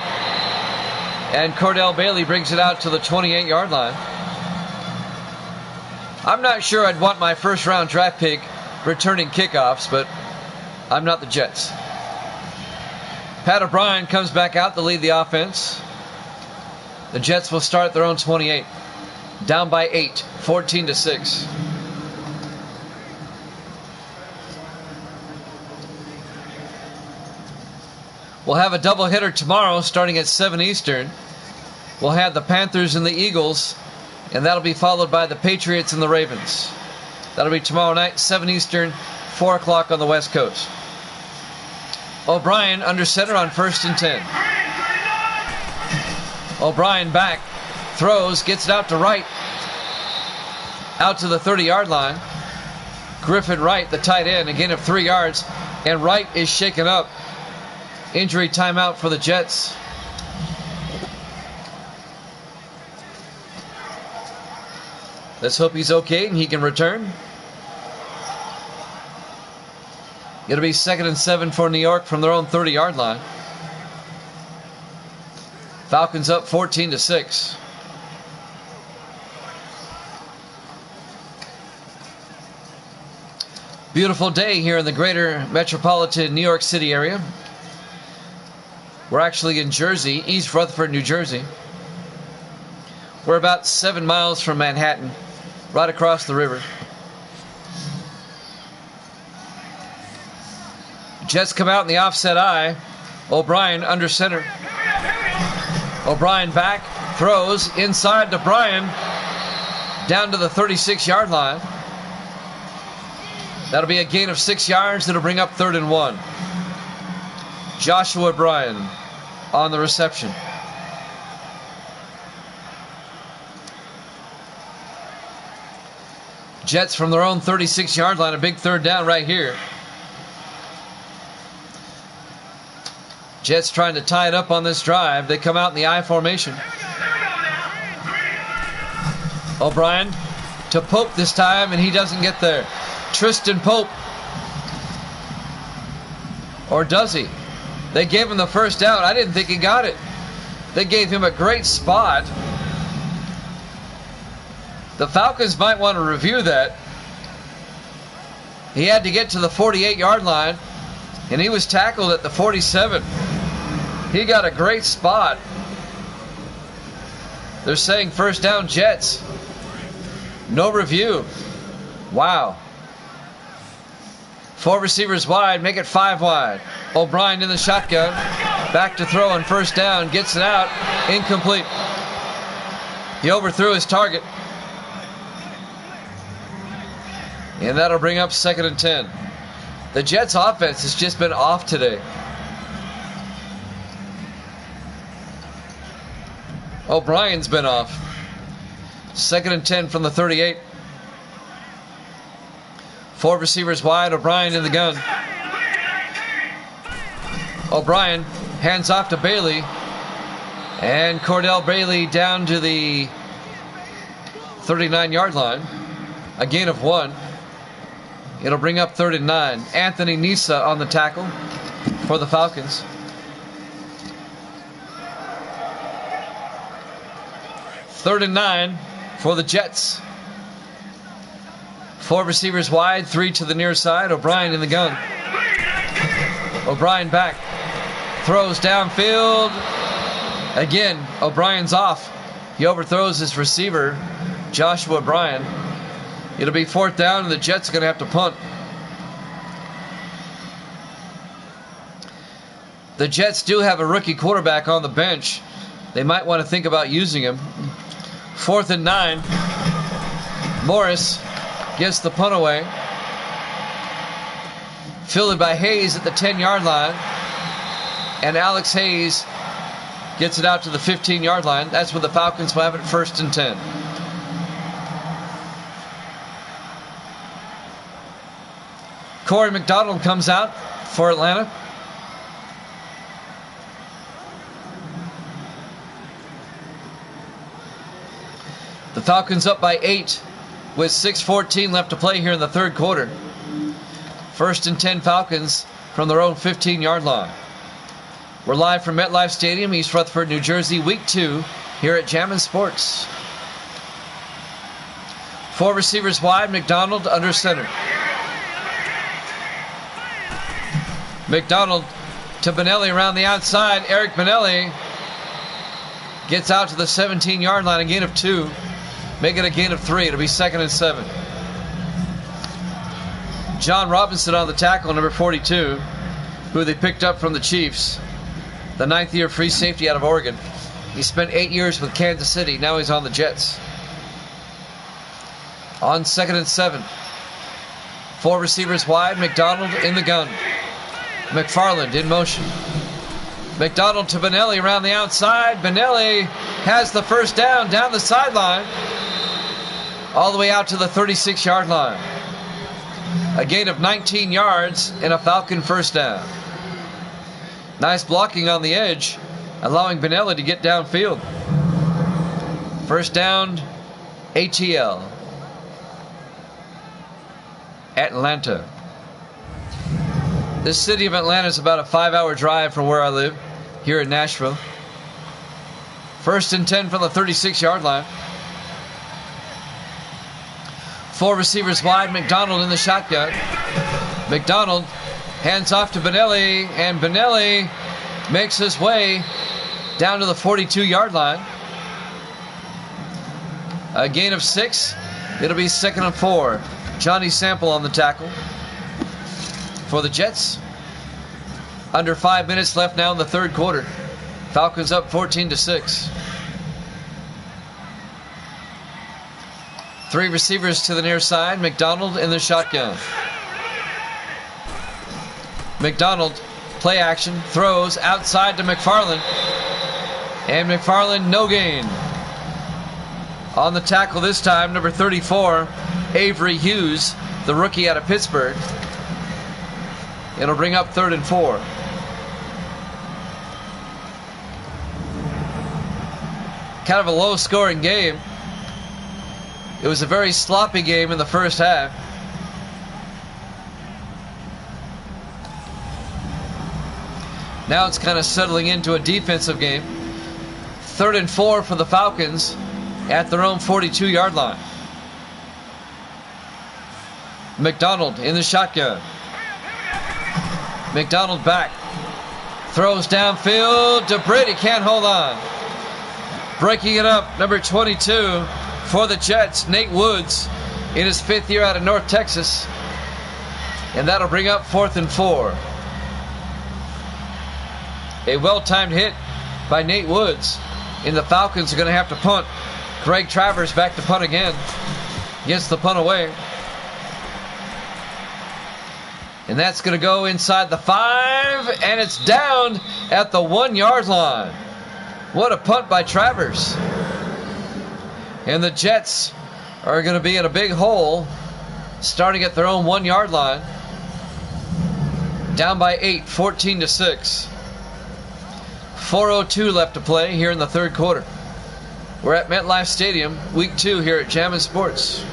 S1: And Cordell Bailey brings it out to the 28-yard line. I'm not sure I'd want my first-round draft pick returning kickoffs, but I'm not the Jets. Pat O'Brien comes back out to lead the offense. The Jets will start their own 28. Down by 8, 14-6. We'll have a doubleheader tomorrow starting at 7 Eastern. We'll have the Panthers and the Eagles, and that'll be followed by the Patriots and the Ravens. That'll be tomorrow night, 7 Eastern, 4 o'clock on the West Coast. O'Brien under center on 1st and 10. O'Brien back, throws, gets it out to Wright. Out to the 30-yard line. Griffin Wright, the tight end, a gain of 3 yards. And Wright is shaken up. Injury timeout for the Jets. Let's hope he's okay and he can return. It'll be 2nd and 7 for New York from their own 30-yard line. Falcons up 14-6. Beautiful day here in the greater metropolitan New York City area. We're actually in Jersey, East Rutherford, New Jersey. We're about 7 miles from Manhattan, right across the river. Jets come out in the offset eye. O'Brien under center. O'Brien back, throws inside to Bryan, down to the 36-yard line. That'll be a gain of 6 yards. That'll bring up 3rd and 1. Joshua Bryan on the reception. Jets from their own 36-yard line, a big 3rd down right here. Jets trying to tie it up on this drive. They come out in the I formation. O'Brien to Pope this time, and he doesn't get there. Tristan Pope. Or does he? They gave him the first down. I didn't think he got it. They gave him a great spot. The Falcons might want to review that. He had to get to the 48-yard line, and he was tackled at the 47. He got a great spot. They're saying first down Jets. No review. Wow. 4 receivers wide, make it 5 wide. O'Brien in the shotgun. Back to throw on first down. Gets it out. Incomplete. He overthrew his target. And that'll bring up 2nd and 10. The Jets offense has just been off today. O'Brien's been off. 2nd and 10 from the 38. 4 receivers wide. O'Brien in the gun. O'Brien hands off to Bailey. And Cordell Bailey down to the 39-yard line. A gain of 1. It'll bring up 3rd and 9. Anthony Nisa on the tackle for the Falcons. 3rd and 9 for the Jets. 4 receivers wide, 3 to the near side. O'Brien in the gun. O'Brien back. Throws downfield. Again, O'Brien's off. He overthrows his receiver, Joshua Bryan. It'll be 4th down, and the Jets are going to have to punt. The Jets do have a rookie quarterback on the bench. They might want to think about using him. 4th and 9. Morris gets the punt away. Fielded by Hayes at the 10-yard line. And Alex Hayes gets it out to the 15-yard line. That's where the Falcons will have it 1st and 10. Corey McDonald comes out for Atlanta. The Falcons up by 8 with 6:14 left to play here in the 3rd quarter. 1st and 10 Falcons from their own 15-yard line. We're live from MetLife Stadium, East Rutherford, New Jersey, Week 2 here at Jammin' Sports. 4 receivers wide, McDonald under center. McDonald to Benelli around the outside. Eric Benelli gets out to the 17-yard line, a gain of 2. Make it a gain of 3. It'll be 2nd and 7. John Robinson on the tackle, number 42, who they picked up from the Chiefs. The 9th-year free safety out of Oregon. He spent 8 years with Kansas City. Now he's on the Jets. On 2nd and 7. 4 receivers wide. McDonald in the gun. McFarland in motion. McDonald to Benelli around the outside. Benelli has the first down the sideline. All the way out to the 36-yard line. A gain of 19 yards and a Falcon first down. Nice blocking on the edge, allowing Benelli to get downfield. First down, ATL. Atlanta. This city of Atlanta is about a 5-hour drive from where I live, here in Nashville. 1st and 10 from the 36-yard line. 4 receivers wide, McDonald in the shotgun. McDonald hands off to Benelli, and Benelli makes his way down to the 42-yard line. A gain of 6. It'll be 2nd and 4. Johnny Sample on the tackle for the Jets. Under 5 minutes left now in the 3rd quarter. Falcons up 14-6. 3 receivers to the near side. McDonald in the shotgun. McDonald, play action, throws outside to McFarland. And McFarland, no gain. On the tackle this time, number 34, Avery Hughes, the rookie out of Pittsburgh. It'll bring up 3rd and 4. Kind of a low-scoring game. It was a very sloppy game in the first half. Now it's kind of settling into a defensive game. 3rd and 4 for the Falcons at their own 42-yard line. McDonald in the shotgun. McDonald back. Throws downfield to Brady. Can't hold on. Breaking it up, number 22 for the Jets, Nate Woods, in his 5th year out of North Texas. And that'll bring up 4th and 4. A well-timed hit by Nate Woods. And the Falcons are going to have to punt. Greg Travers back to punt again. Gets the punt away. And that's going to go inside the 5. And it's down at the 1-yard line. What a punt by Travers. And the Jets are going to be in a big hole starting at their own 1-yard line. Down by 8, 14-6. 4:02 left to play here in the 3rd quarter. We're at MetLife Stadium, week 2 here at Jammin' Sports.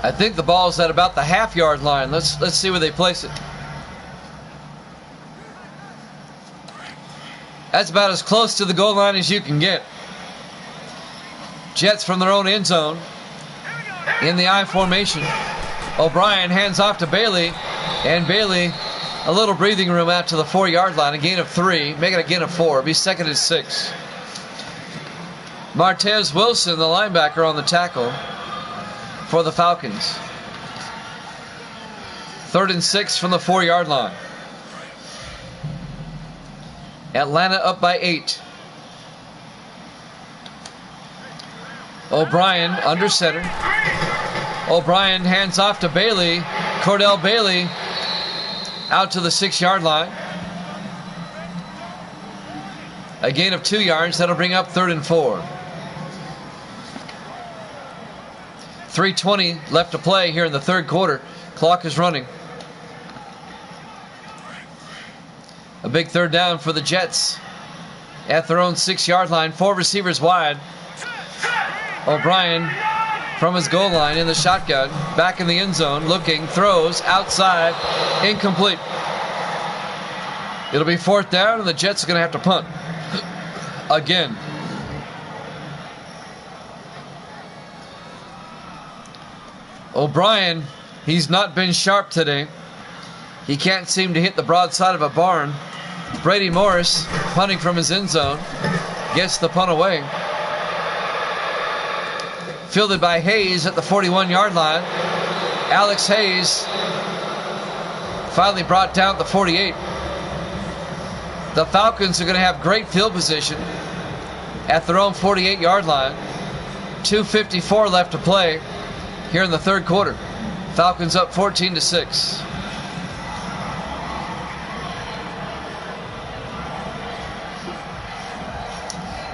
S1: I think the ball's at about the half-yard line. Let's see where they place it. That's about as close to the goal line as you can get. Jets from their own end zone in the I formation. O'Brien hands off to Bailey, and Bailey a little breathing room out to the 4-yard line. A gain of 3, make it a gain of 4. It'll be 2nd and 6. Martez Wilson, the linebacker, on the tackle for the Falcons. 3rd and 6 from the 4-yard line. Atlanta up by 8. O'Brien under center. O'Brien hands off to Bailey. Cordell Bailey out to the 6-yard line. A gain of 2 yards. That'll bring up 3rd and 4. 3:20 left to play here in the 3rd quarter. Clock is running. A big 3rd down for the Jets at their own 6-yard line. 4 receivers wide. O'Brien from his goal line in the shotgun. Back in the end zone. Looking. Throws. Outside. Incomplete. It'll be 4th down, and the Jets are going to have to punt. Again. O'Brien, he's not been sharp today. He can't seem to hit the broadside of a barn. Brady Morris, punting from his end zone, gets the punt away. Fielded by Hayes at the 41-yard line. Alex Hayes finally brought down at the 48. The Falcons are going to have great field position at their own 48-yard line. 2:54 left to play here in the 3rd quarter. Falcons up 14-6.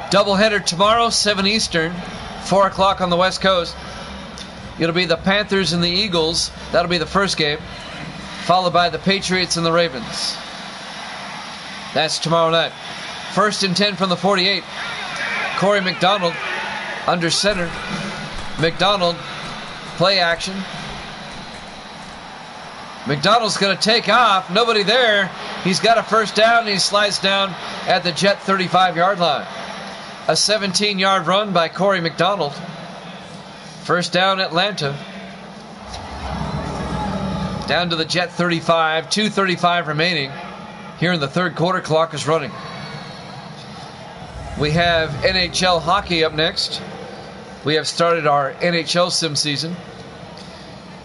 S1: Doubleheader tomorrow, 7 Eastern, 4 o'clock on the West Coast. It'll be the Panthers and the Eagles. That'll be the first game, followed by the Patriots and the Ravens. That's tomorrow night. 1st and 10 from the 48. Corey McDonald under center. McDonald, play action. McDonald's going to take off. Nobody there. He's got a 1st down, and he slides down at the Jet 35-yard line. A 17-yard run by Corey McDonald. 1st down, Atlanta. Down to the Jet 35. 2:35 remaining here in the 3rd quarter. Clock is running. We have NHL hockey up next. We have started our NHL sim season.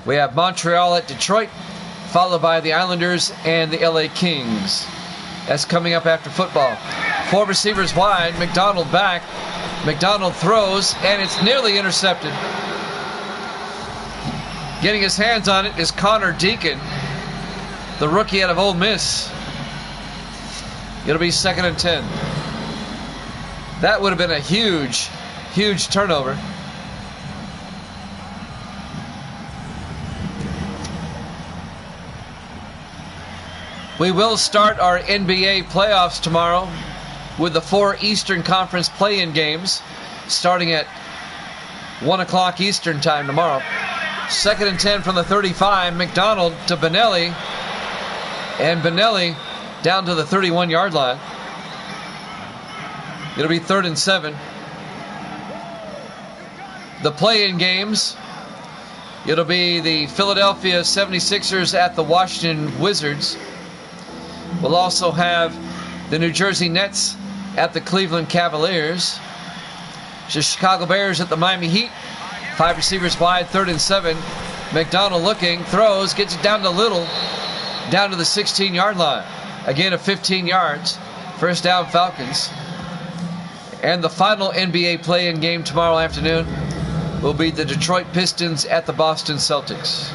S1: We have Montreal at Detroit, followed by the Islanders and the LA Kings. That's coming up after football. 4 receivers wide. McDonald back. McDonald throws, and it's nearly intercepted. Getting his hands on it is Connor Deacon, the rookie out of Ole Miss. It'll be 2nd and 10. That would have been a huge, huge turnover. We will start our NBA playoffs tomorrow with the 4 Eastern Conference play-in games starting at 1 o'clock Eastern time tomorrow. 2nd and 10 from the 35. McDonald to Benelli. And Benelli down to the 31-yard line. It'll be 3rd and 7. The play-in games, it'll be the Philadelphia 76ers at the Washington Wizards. We'll also have the New Jersey Nets at the Cleveland Cavaliers. The Chicago Bears at the Miami Heat. 5 receivers wide, 3rd and 7. McDonald looking, throws, gets it down to Little, down to the 16-yard line. Again, of 15 yards. First down, Falcons. And the final NBA play-in game tomorrow afternoon will be the Detroit Pistons at the Boston Celtics.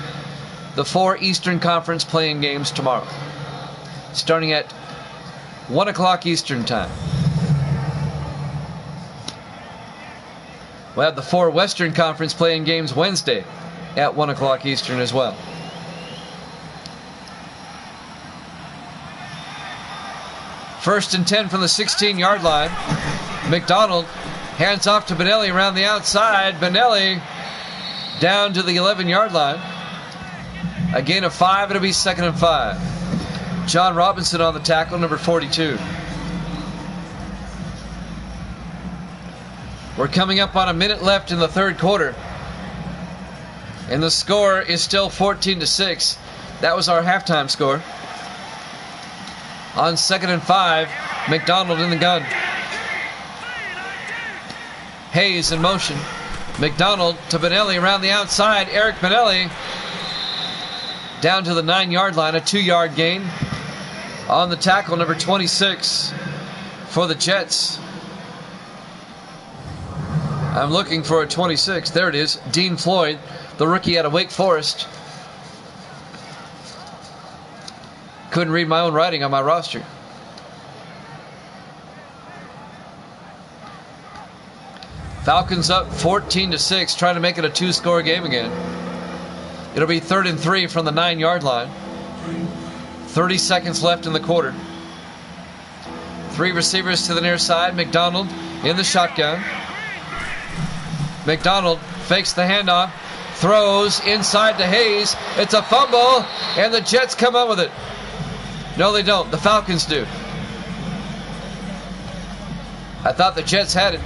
S1: The 4 Eastern Conference play-in games tomorrow, starting at 1 o'clock Eastern time. We'll have the 4 Western Conference play-in games Wednesday at 1 o'clock Eastern as well. First and 10 from the 16-yard line. McDonald hands off to Benelli around the outside. Benelli down to the 11-yard line. A gain of 5. It'll be 2nd and 5. John Robinson on the tackle, number 42. We're coming up on a minute left in the 3rd quarter. And the score is still 14-6. That was our halftime score. On 2nd and 5, McDonald in the gun. Hayes in motion. McDonald to Benelli around the outside. Eric Benelli down to the 9-yard line, a 2-yard gain. On the tackle, number 26 for the Jets. I'm looking for a 26. There it is. Dean Floyd, the rookie out of Wake Forest. Couldn't read my own writing on my roster. Falcons up 14-6, trying to make it a 2-score game again. It'll be 3rd and 3 from the 9-yard line. 30 seconds left in the quarter. 3 receivers to the near side. McDonald in the shotgun. McDonald fakes the handoff, throws inside to Hayes. It's a fumble, and the Jets come up with it. No, they don't. The Falcons do. I thought the Jets had it,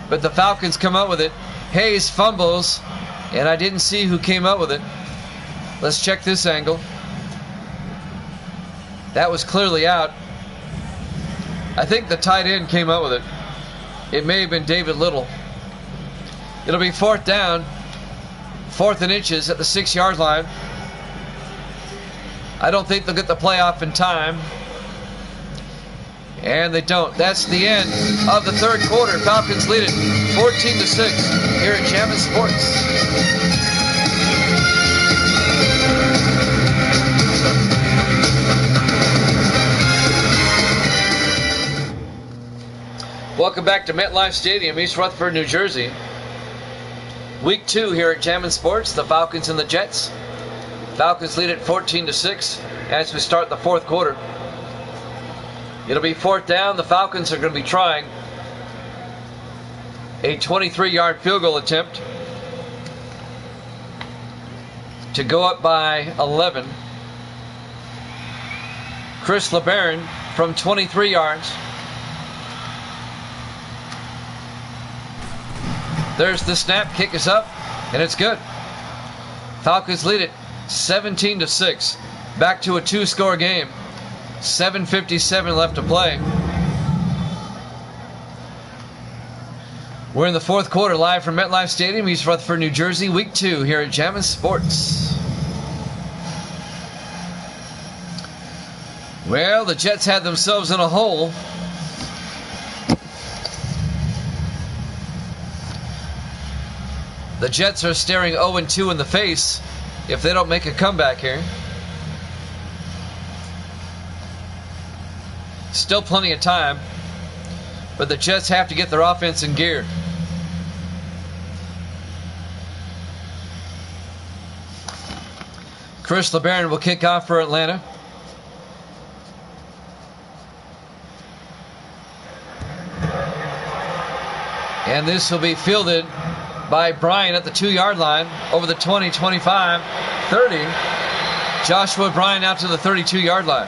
S1: but the Falcons come up with it. Hayes fumbles, and I didn't see who came up with it. Let's check this angle. That was clearly out. I think the tight end came up with it. It may have been David Little. It'll be 4th down, 4th and inches at the 6-yard line. I don't think they'll get the playoff in time. And they don't. That's the end of the 3rd quarter. Falcons lead it 14-6 here at Jammin' Sports. Welcome back to MetLife Stadium, East Rutherford, New Jersey. Week 2 here at Jammin' Sports, the Falcons and the Jets. Falcons lead it 14-6 as we start the 4th quarter. It'll be 4th down. The Falcons are going to be trying a 23-yard field goal attempt to go up by 11. Chris LeBaron from 23 yards. There's the snap. Kick is up, and it's good. Falcons lead it 17-6. Back to a 2-score game. 7:57 left to play. We're in the 4th quarter, live from MetLife Stadium, East Rutherford, New Jersey. Week 2 here at Jammin' Sports. Well, the Jets had themselves in a hole. The Jets are staring 0-2 in the face if they don't make a comeback here. Still plenty of time, but the Jets have to get their offense in gear. Chris LeBaron will kick off for Atlanta. And this will be fielded by Bryan at the 2-yard line over the 20, 25, 30. Joshua Bryan out to the 32-yard line.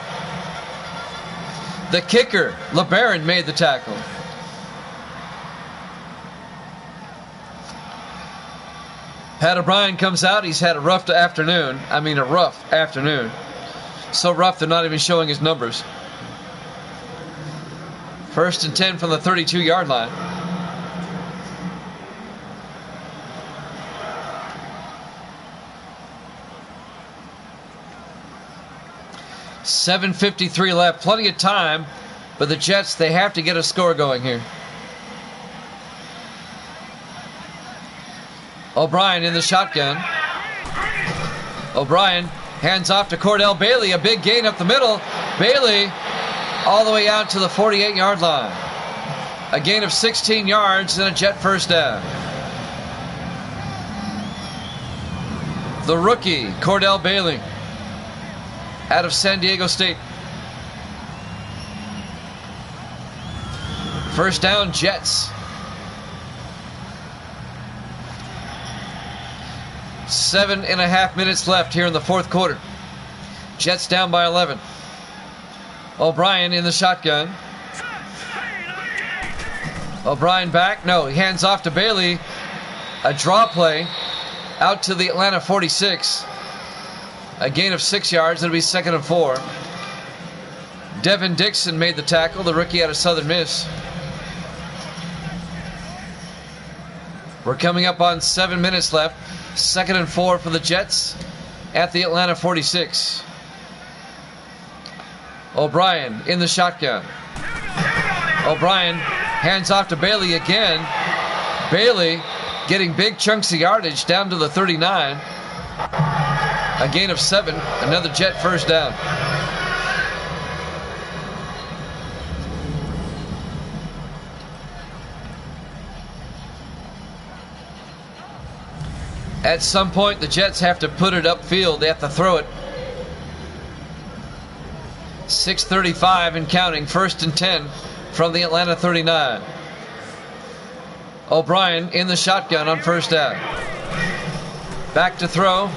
S1: The kicker, LeBaron, made the tackle. Pat O'Brien comes out. He's had a rough afternoon. So rough they're not even showing his numbers. 1st and 10 from the 32-yard line. .7:53 left. Plenty of time, but the Jets, they have to get a score going here. O'Brien in the shotgun. O'Brien hands off to Cordell Bailey. A big gain up the middle. Bailey all the way out to the 48-yard line. A gain of 16 yards and a Jet first down. The rookie, Cordell Bailey, out of San Diego State. First down, Jets. 7.5 minutes left here in the fourth quarter. Jets down by 11. O'Brien in the shotgun. O'Brien back. No, he hands off to Bailey. A draw play out to the Atlanta 46. A gain of 6 yards. It'll be 2nd and 4. Devin Dixon made the tackle, the rookie out of Southern Miss. We're coming up on 7 minutes left. 2nd and 4 for the Jets at the Atlanta 46. O'Brien in the shotgun. O'Brien hands off to Bailey again. Bailey getting big chunks of yardage down to the 39. A gain of 7. Another Jet first down. At some point, the Jets have to put it upfield. They have to throw it. 6:35 and counting. 1st and 10 from the Atlanta 39. O'Brien in the shotgun on first down. Back to throw.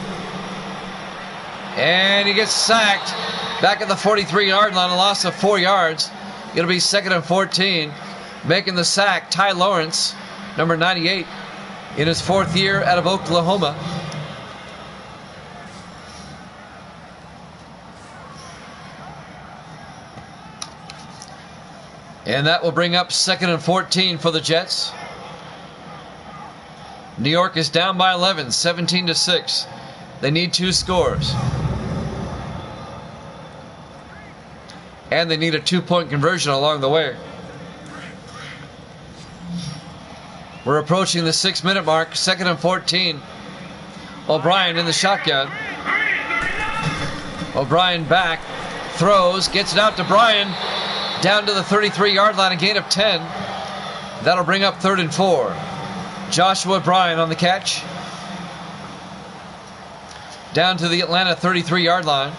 S1: And he gets sacked. Back at the 43-yard line. A loss of 4 yards. It'll be 2nd and 14. Making the sack, Ty Lawrence, number 98. In his 4th year out of Oklahoma. And that will bring up 2nd and 14 for the Jets. New York is down by 11, 17-6. They need 2 scores. And they need a 2-point conversion along the way. We're approaching the 6-minute mark. 2nd and 14. O'Brien in the shotgun. O'Brien back. Throws. Gets it out to Bryan. Down to the 33-yard line. A gain of 10. That'll bring up 3rd and 4. Joshua Bryan on the catch. Down to the Atlanta 33-yard line.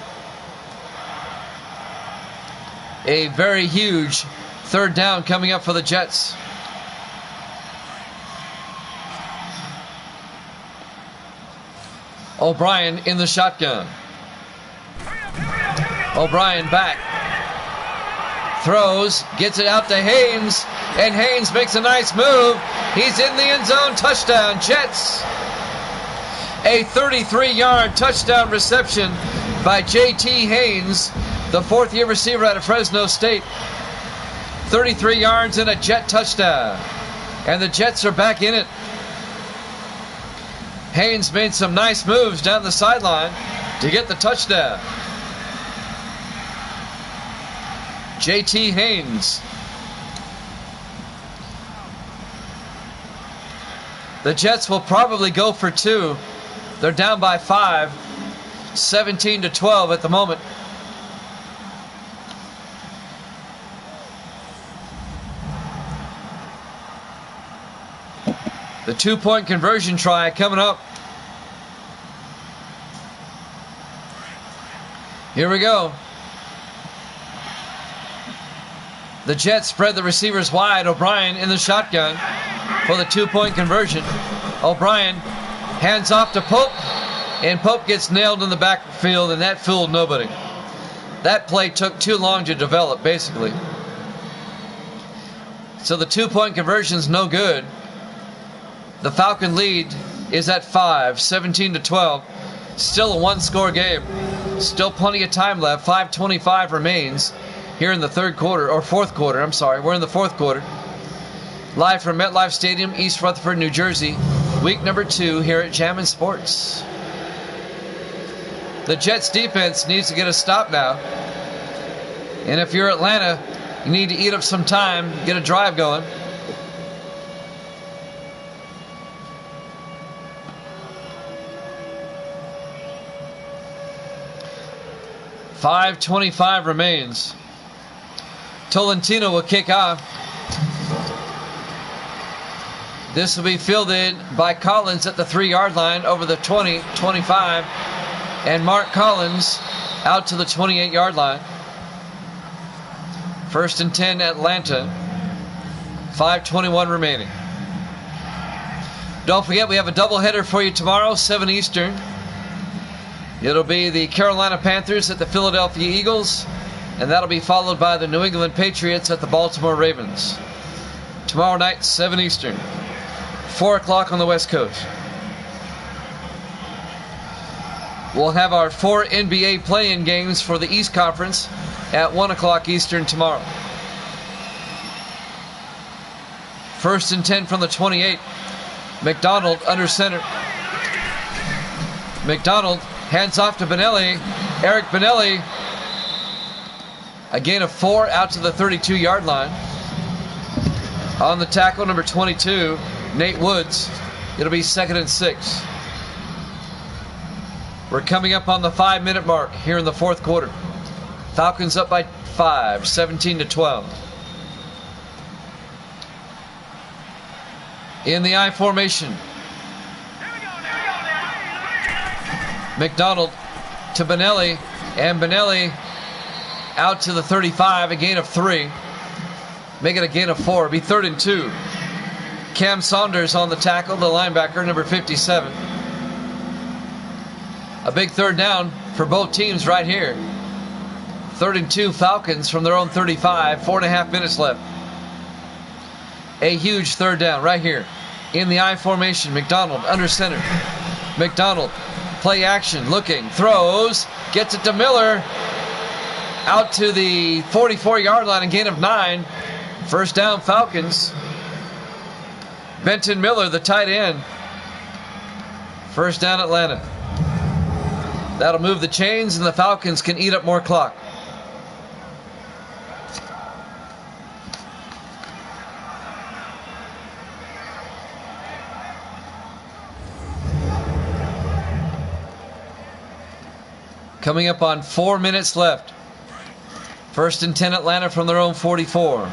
S1: A very huge 3rd down coming up for the Jets. O'Brien in the shotgun. O'Brien back. Throws. Gets it out to Haynes. And Haynes makes a nice move. He's in the end zone. Touchdown, Jets. A 33-yard touchdown reception by J.T. Haynes, the 4th-year receiver out of Fresno State. 33 yards and a Jet touchdown. And the Jets are back in it. Haynes made some nice moves down the sideline to get the touchdown. J.T. Haynes. The Jets will probably go for 2. They're down by 5. 17-12 at the moment. The 2-point conversion try coming up. Here we go. The Jets spread the receivers wide. O'Brien in the shotgun. for the 2-point conversion. O'Brien hands off to Pope, and Pope gets nailed in the backfield, and that fooled nobody. That play took too long to develop, basically. So the 2-point conversion's no good. The Falcon lead is at 5, 17-12. Still a one-score game. Still plenty of time left. 5:25 remains here in the third quarter, or fourth quarter, I'm sorry. We're in the fourth quarter. Live from MetLife Stadium, East Rutherford, New Jersey. Week number 2 here at Jammin' Sports. The Jets defense needs to get a stop now. And if you're Atlanta, you need to eat up some time, get a drive going. $5:25 remains. Tolentino will kick off. This will be fielded by Collins at the 3-yard line over the 20, 25, and Mark Collins out to the 28-yard line. 1st and 10 Atlanta. 5:21 remaining. Don't forget, we have a doubleheader for you tomorrow, 7 Eastern. It'll be the Carolina Panthers at the Philadelphia Eagles, and that'll be followed by the New England Patriots at the Baltimore Ravens. Tomorrow night, 7 Eastern. 4 o'clock on the West Coast. We'll have our 4 NBA play-in games for the East Conference at 1 o'clock Eastern tomorrow. 1st and 10 from the 28. McDonald under center. McDonald hands off to Benelli. Eric Benelli. A gain of 4 out to the 32-yard line. On the tackle, number 22, Nate Woods. It'll be 2nd and 6. We're coming up on the 5-minute mark here in the fourth quarter. Falcons up by 5, 17-12. In the I formation. McDonald to Benelli, and Benelli out to the 35, a gain of 3. Make it a gain of 4. It'll be 3rd and 2. Cam Saunders on the tackle, the linebacker, number 57. A big third down for both teams right here. 3rd and 2 Falcons from their own 35. 4.5 minutes left. A huge third down right here. In the I formation, McDonald under center. McDonald, play action, looking, throws, gets it to Miller. Out to the 44-yard line, a gain of 9. 1st down Falcons. Benton Miller, the tight end. 1st down Atlanta. That'll move the chains, and the Falcons can eat up more clock. Coming up on 4 minutes left. 1st and 10 Atlanta from their own 44.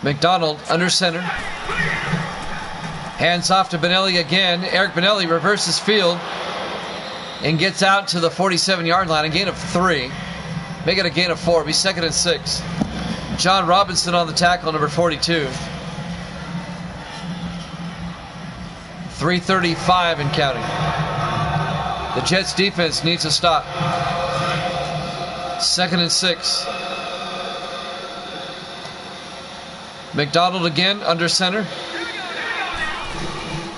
S1: McDonald under center. Hands off to Benelli again. Eric Benelli reverses field and gets out to the 47-yard line. A gain of 3. Make it a gain of 4. Be 2nd and 6. John Robinson on the tackle, number 42. 3:35 and counting. The Jets defense needs a stop. 2nd and 6. McDonald again under center.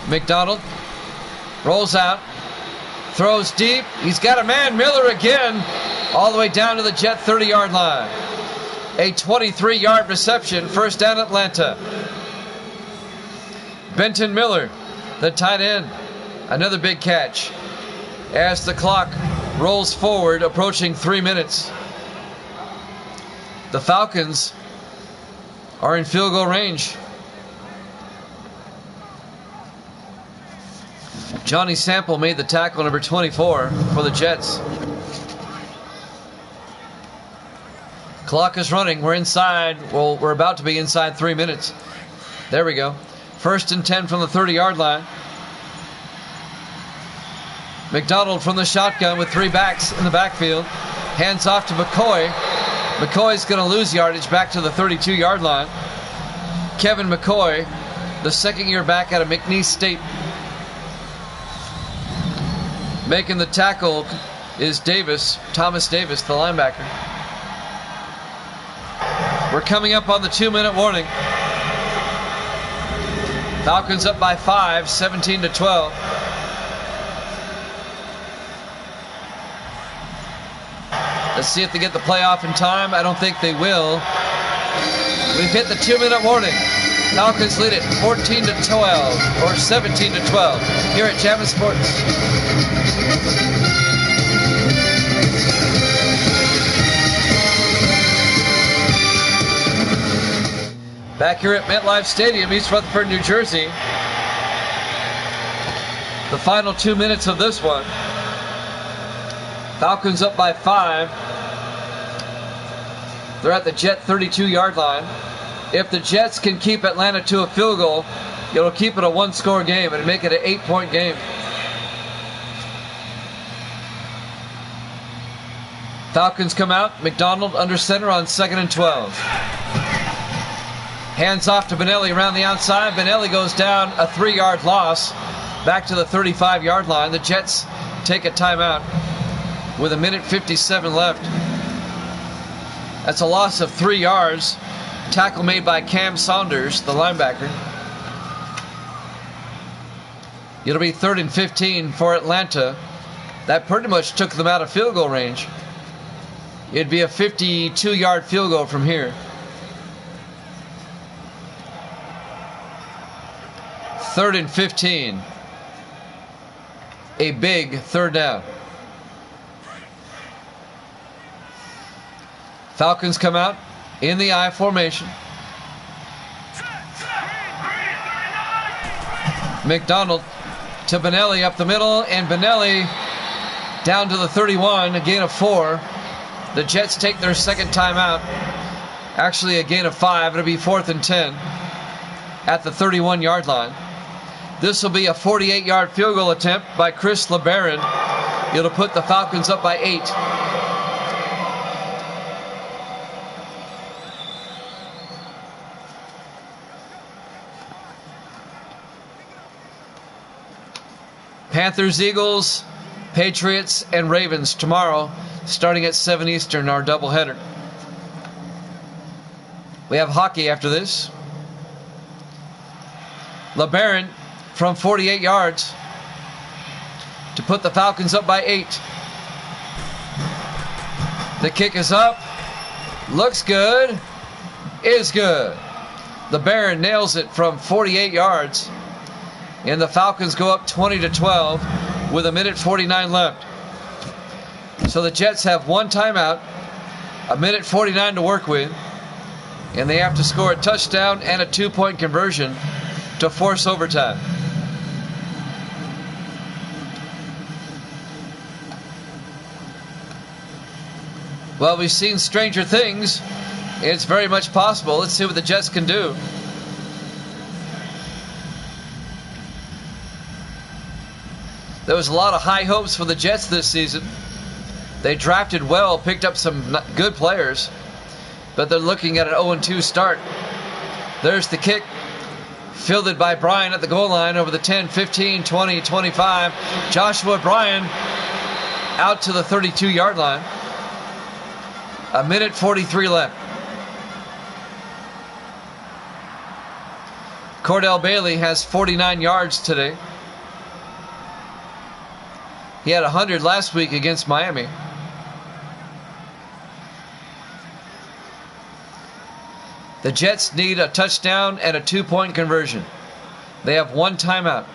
S1: McDonald rolls out, throws deep. He's got a man, Miller again, all the way down to the Jet 30-yard line. A 23-yard reception, 1st down Atlanta. Benton Miller, the tight end, another big catch. As the clock rolls forward, approaching 3 minutes. The Falcons are in field goal range. Johnny Sample made the tackle, number 24, for the Jets. Clock is running. We're inside. Well, we're about to be inside 3 minutes. There we go. 1st and 10 from the 30-yard line. McDonald from the shotgun with 3 backs in the backfield. Hands off to McCoy. McCoy's going to lose yardage back to the 32-yard line. Kevin McCoy, the second-year back out of McNeese State. Making the tackle is Thomas Davis, the linebacker. We're coming up on the 2-minute warning. Falcons up by 5, 17-12. Let's see if they get the play off in time. I don't think they will. We've hit the 2-minute warning. Falcons lead it 14-12 or 17-12 here at Jammin' Sports. Back here at MetLife Stadium, East Rutherford, New Jersey. The final 2 minutes of this one. Falcons up by 5. They're at the Jet 32-yard line. If the Jets can keep Atlanta to a field goal, it'll keep it a one-score game and make it an 8-point game. Falcons come out. McDonald under center on 2nd and 12. Hands off to Benelli around the outside. Benelli goes down, a 3-yard loss. Back to the 35-yard line. The Jets take a timeout with 1:57 left. That's a loss of 3 yards. Tackle made by Cam Saunders, the linebacker. It'll be 3rd and 15 for Atlanta. That pretty much took them out of field goal range. It'd be a 52-yard field goal from here. 3rd and 15. A big 3rd down. Falcons come out in the I formation. McDonald to Benelli up the middle, and Benelli down to the 31, a gain of 4. The Jets take their second timeout. Actually a gain of 5. It'll be 4th and 10 at the 31-yard line. This will be a 48-yard field goal attempt by Chris LeBaron. It'll put the Falcons up by 8. Panthers, Eagles, Patriots, and Ravens tomorrow, starting at 7 Eastern, our doubleheader. We have hockey after this. LeBaron from 48 yards to put the Falcons up by 8. The kick is up. Looks good. Is good. LeBaron nails it from 48 yards. And the Falcons go up 20-12 with 1:49 left. So the Jets have one timeout, 1:49 to work with, and they have to score a touchdown and a 2-point conversion to force overtime. Well, we've seen stranger things. It's very much possible. Let's see what the Jets can do. There was a lot of high hopes for the Jets this season. They drafted well, picked up some good players, but they're looking at an 0-2 start. There's the kick, fielded by Bryan at the goal line over the 10, 15, 20, 25. Joshua Bryan out to the 32-yard line. 1:43 left. Cordell Bailey has 49 yards today. He had 100 last week against Miami. The Jets need a touchdown and a 2-point conversion. They have one timeout.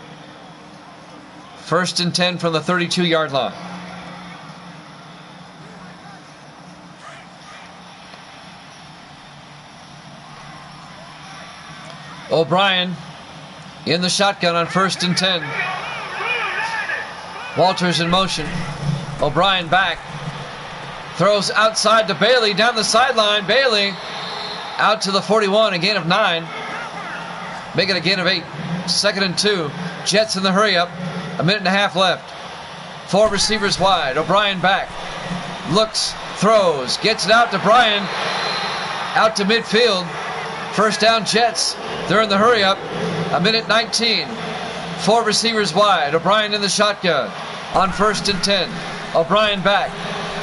S1: 1st and 10 from the 32-yard line. O'Brien in the shotgun on 1st and 10. Walters in motion. O'Brien back. Throws outside to Bailey down the sideline. Bailey out to the 41, a gain of 9. Make it a gain of 8. 2nd and 2. Jets in the hurry up. 1.5 left. 4 receivers wide. O'Brien back. Looks, throws, gets it out to Bryan. Out to midfield. First down, Jets. They're in the hurry up. 1:19. 4 receivers wide. O'Brien in the shotgun. On 1st and 10. O'Brien back.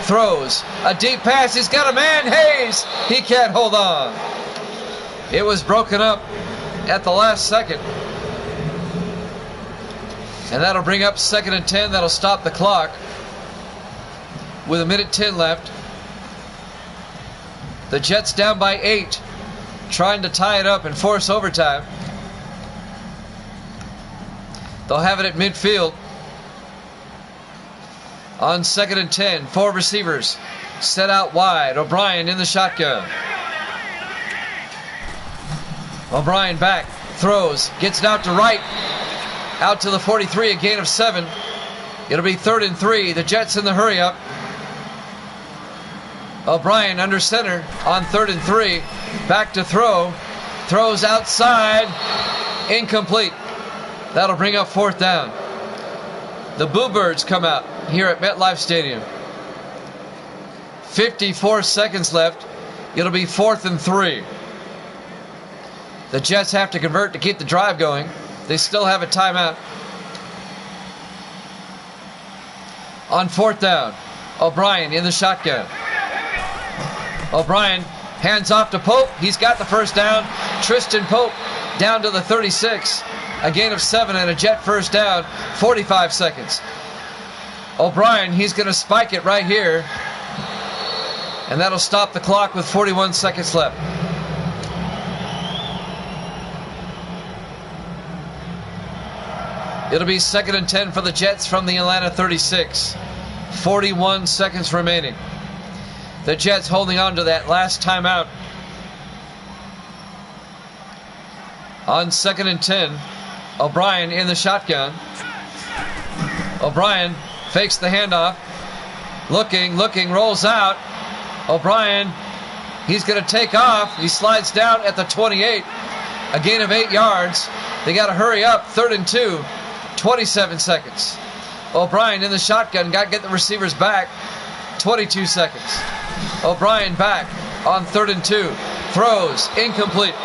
S1: Throws. A deep pass. He's got a man. Hayes. He can't hold on. It was broken up at the last second. And that'll bring up 2nd and 10. That'll stop the clock with 1:10 left. The Jets down by 8, trying to tie it up and force overtime. They'll have it at midfield. On 2nd and 10, 4 receivers set out wide. O'Brien in the shotgun. O'Brien back, throws, gets it out to right. Out to the 43, a gain of 7. It'll be 3rd and 3. The Jets in the hurry up. O'Brien under center on 3rd and 3. Back to throw. Throws outside. Incomplete. That'll bring up 4th down. The Boo Birds come out here at MetLife Stadium. 54 seconds left. It'll be 4th and 3. The Jets have to convert to keep the drive going. They still have a timeout. On 4th down, O'Brien in the shotgun. O'Brien hands off to Pope. He's got the first down. Tristan Pope down to the 36. A gain of 7 and a Jet first down. 45 seconds. O'Brien, he's going to spike it right here. And that'll stop the clock with 41 seconds left. It'll be 2nd and 10 for the Jets from the Atlanta 36. 41 seconds remaining. The Jets holding on to that last timeout. On 2nd and 10, O'Brien in the shotgun. O'Brien fakes the handoff. Looking, rolls out. O'Brien, he's going to take off. He slides down at the 28. A gain of 8 yards. They got to hurry up. 3rd and 2. 27 seconds. O'Brien in the shotgun. Got to get the receivers back. 22 seconds. O'Brien back on 3rd and 2. Throws. Incomplete.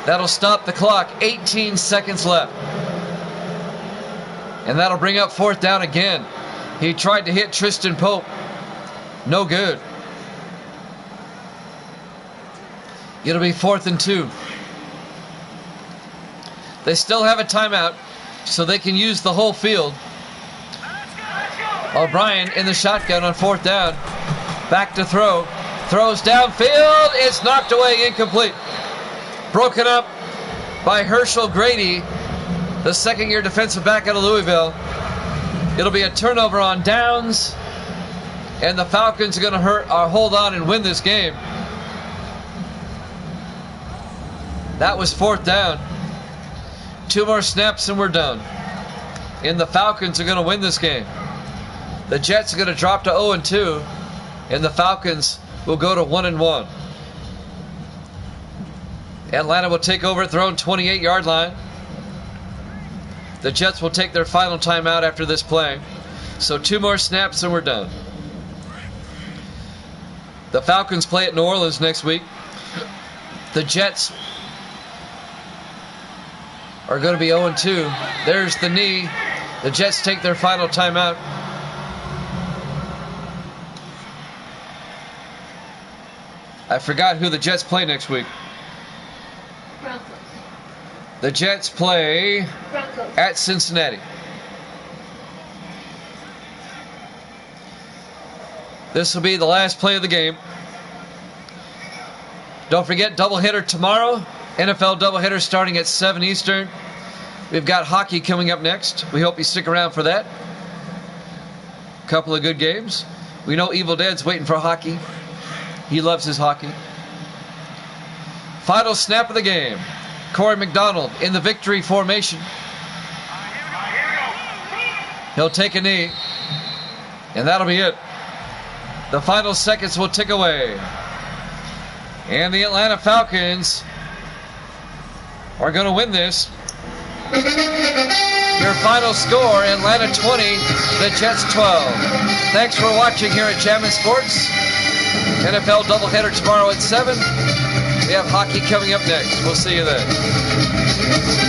S1: That'll stop the clock. 18 seconds left. And that'll bring up 4th down again. He tried to hit Tristan Pope. No good. It'll be 4th and 2. They still have a timeout, so they can use the whole field. O'Brien in the shotgun on 4th down. Back to throw. Throws downfield. It's knocked away, incomplete. Broken up by Herschel Grady, the 2nd-year defensive back out of Louisville. It'll be a turnover on downs, and the Falcons are going to hold on and win this game. That was 4th down. 2 more snaps and we're done. And the Falcons are going to win this game. The Jets are going to drop to 0-2, and the Falcons will go to 1-1. Atlanta will take over at their own 28-yard line. The Jets will take their final timeout after this play. So 2 more snaps and we're done. The Falcons play at New Orleans next week. The Jets are going to be 0-2. There's the knee. The Jets take their final timeout. I forgot who the Jets play next week.
S2: Broncos.
S1: The Jets play
S2: Broncos.
S1: at Cincinnati. This will be the last play of the game. Don't forget, doubleheader tomorrow. NFL doubleheader starting at 7 Eastern. We've got hockey coming up next. We hope you stick around for that. Couple of good games. We know Evil Dead's waiting for hockey. He loves his hockey. Final snap of the game. Corey McDonald in the victory formation. He'll take a knee, and that'll be it. The final seconds will tick away. And the Atlanta Falcons are going to win this. Your final score, Atlanta 20, the Jets 12. Thanks for watching here at Jammin' Sports. NFL doubleheader tomorrow at 7. We have hockey coming up next. We'll see you then.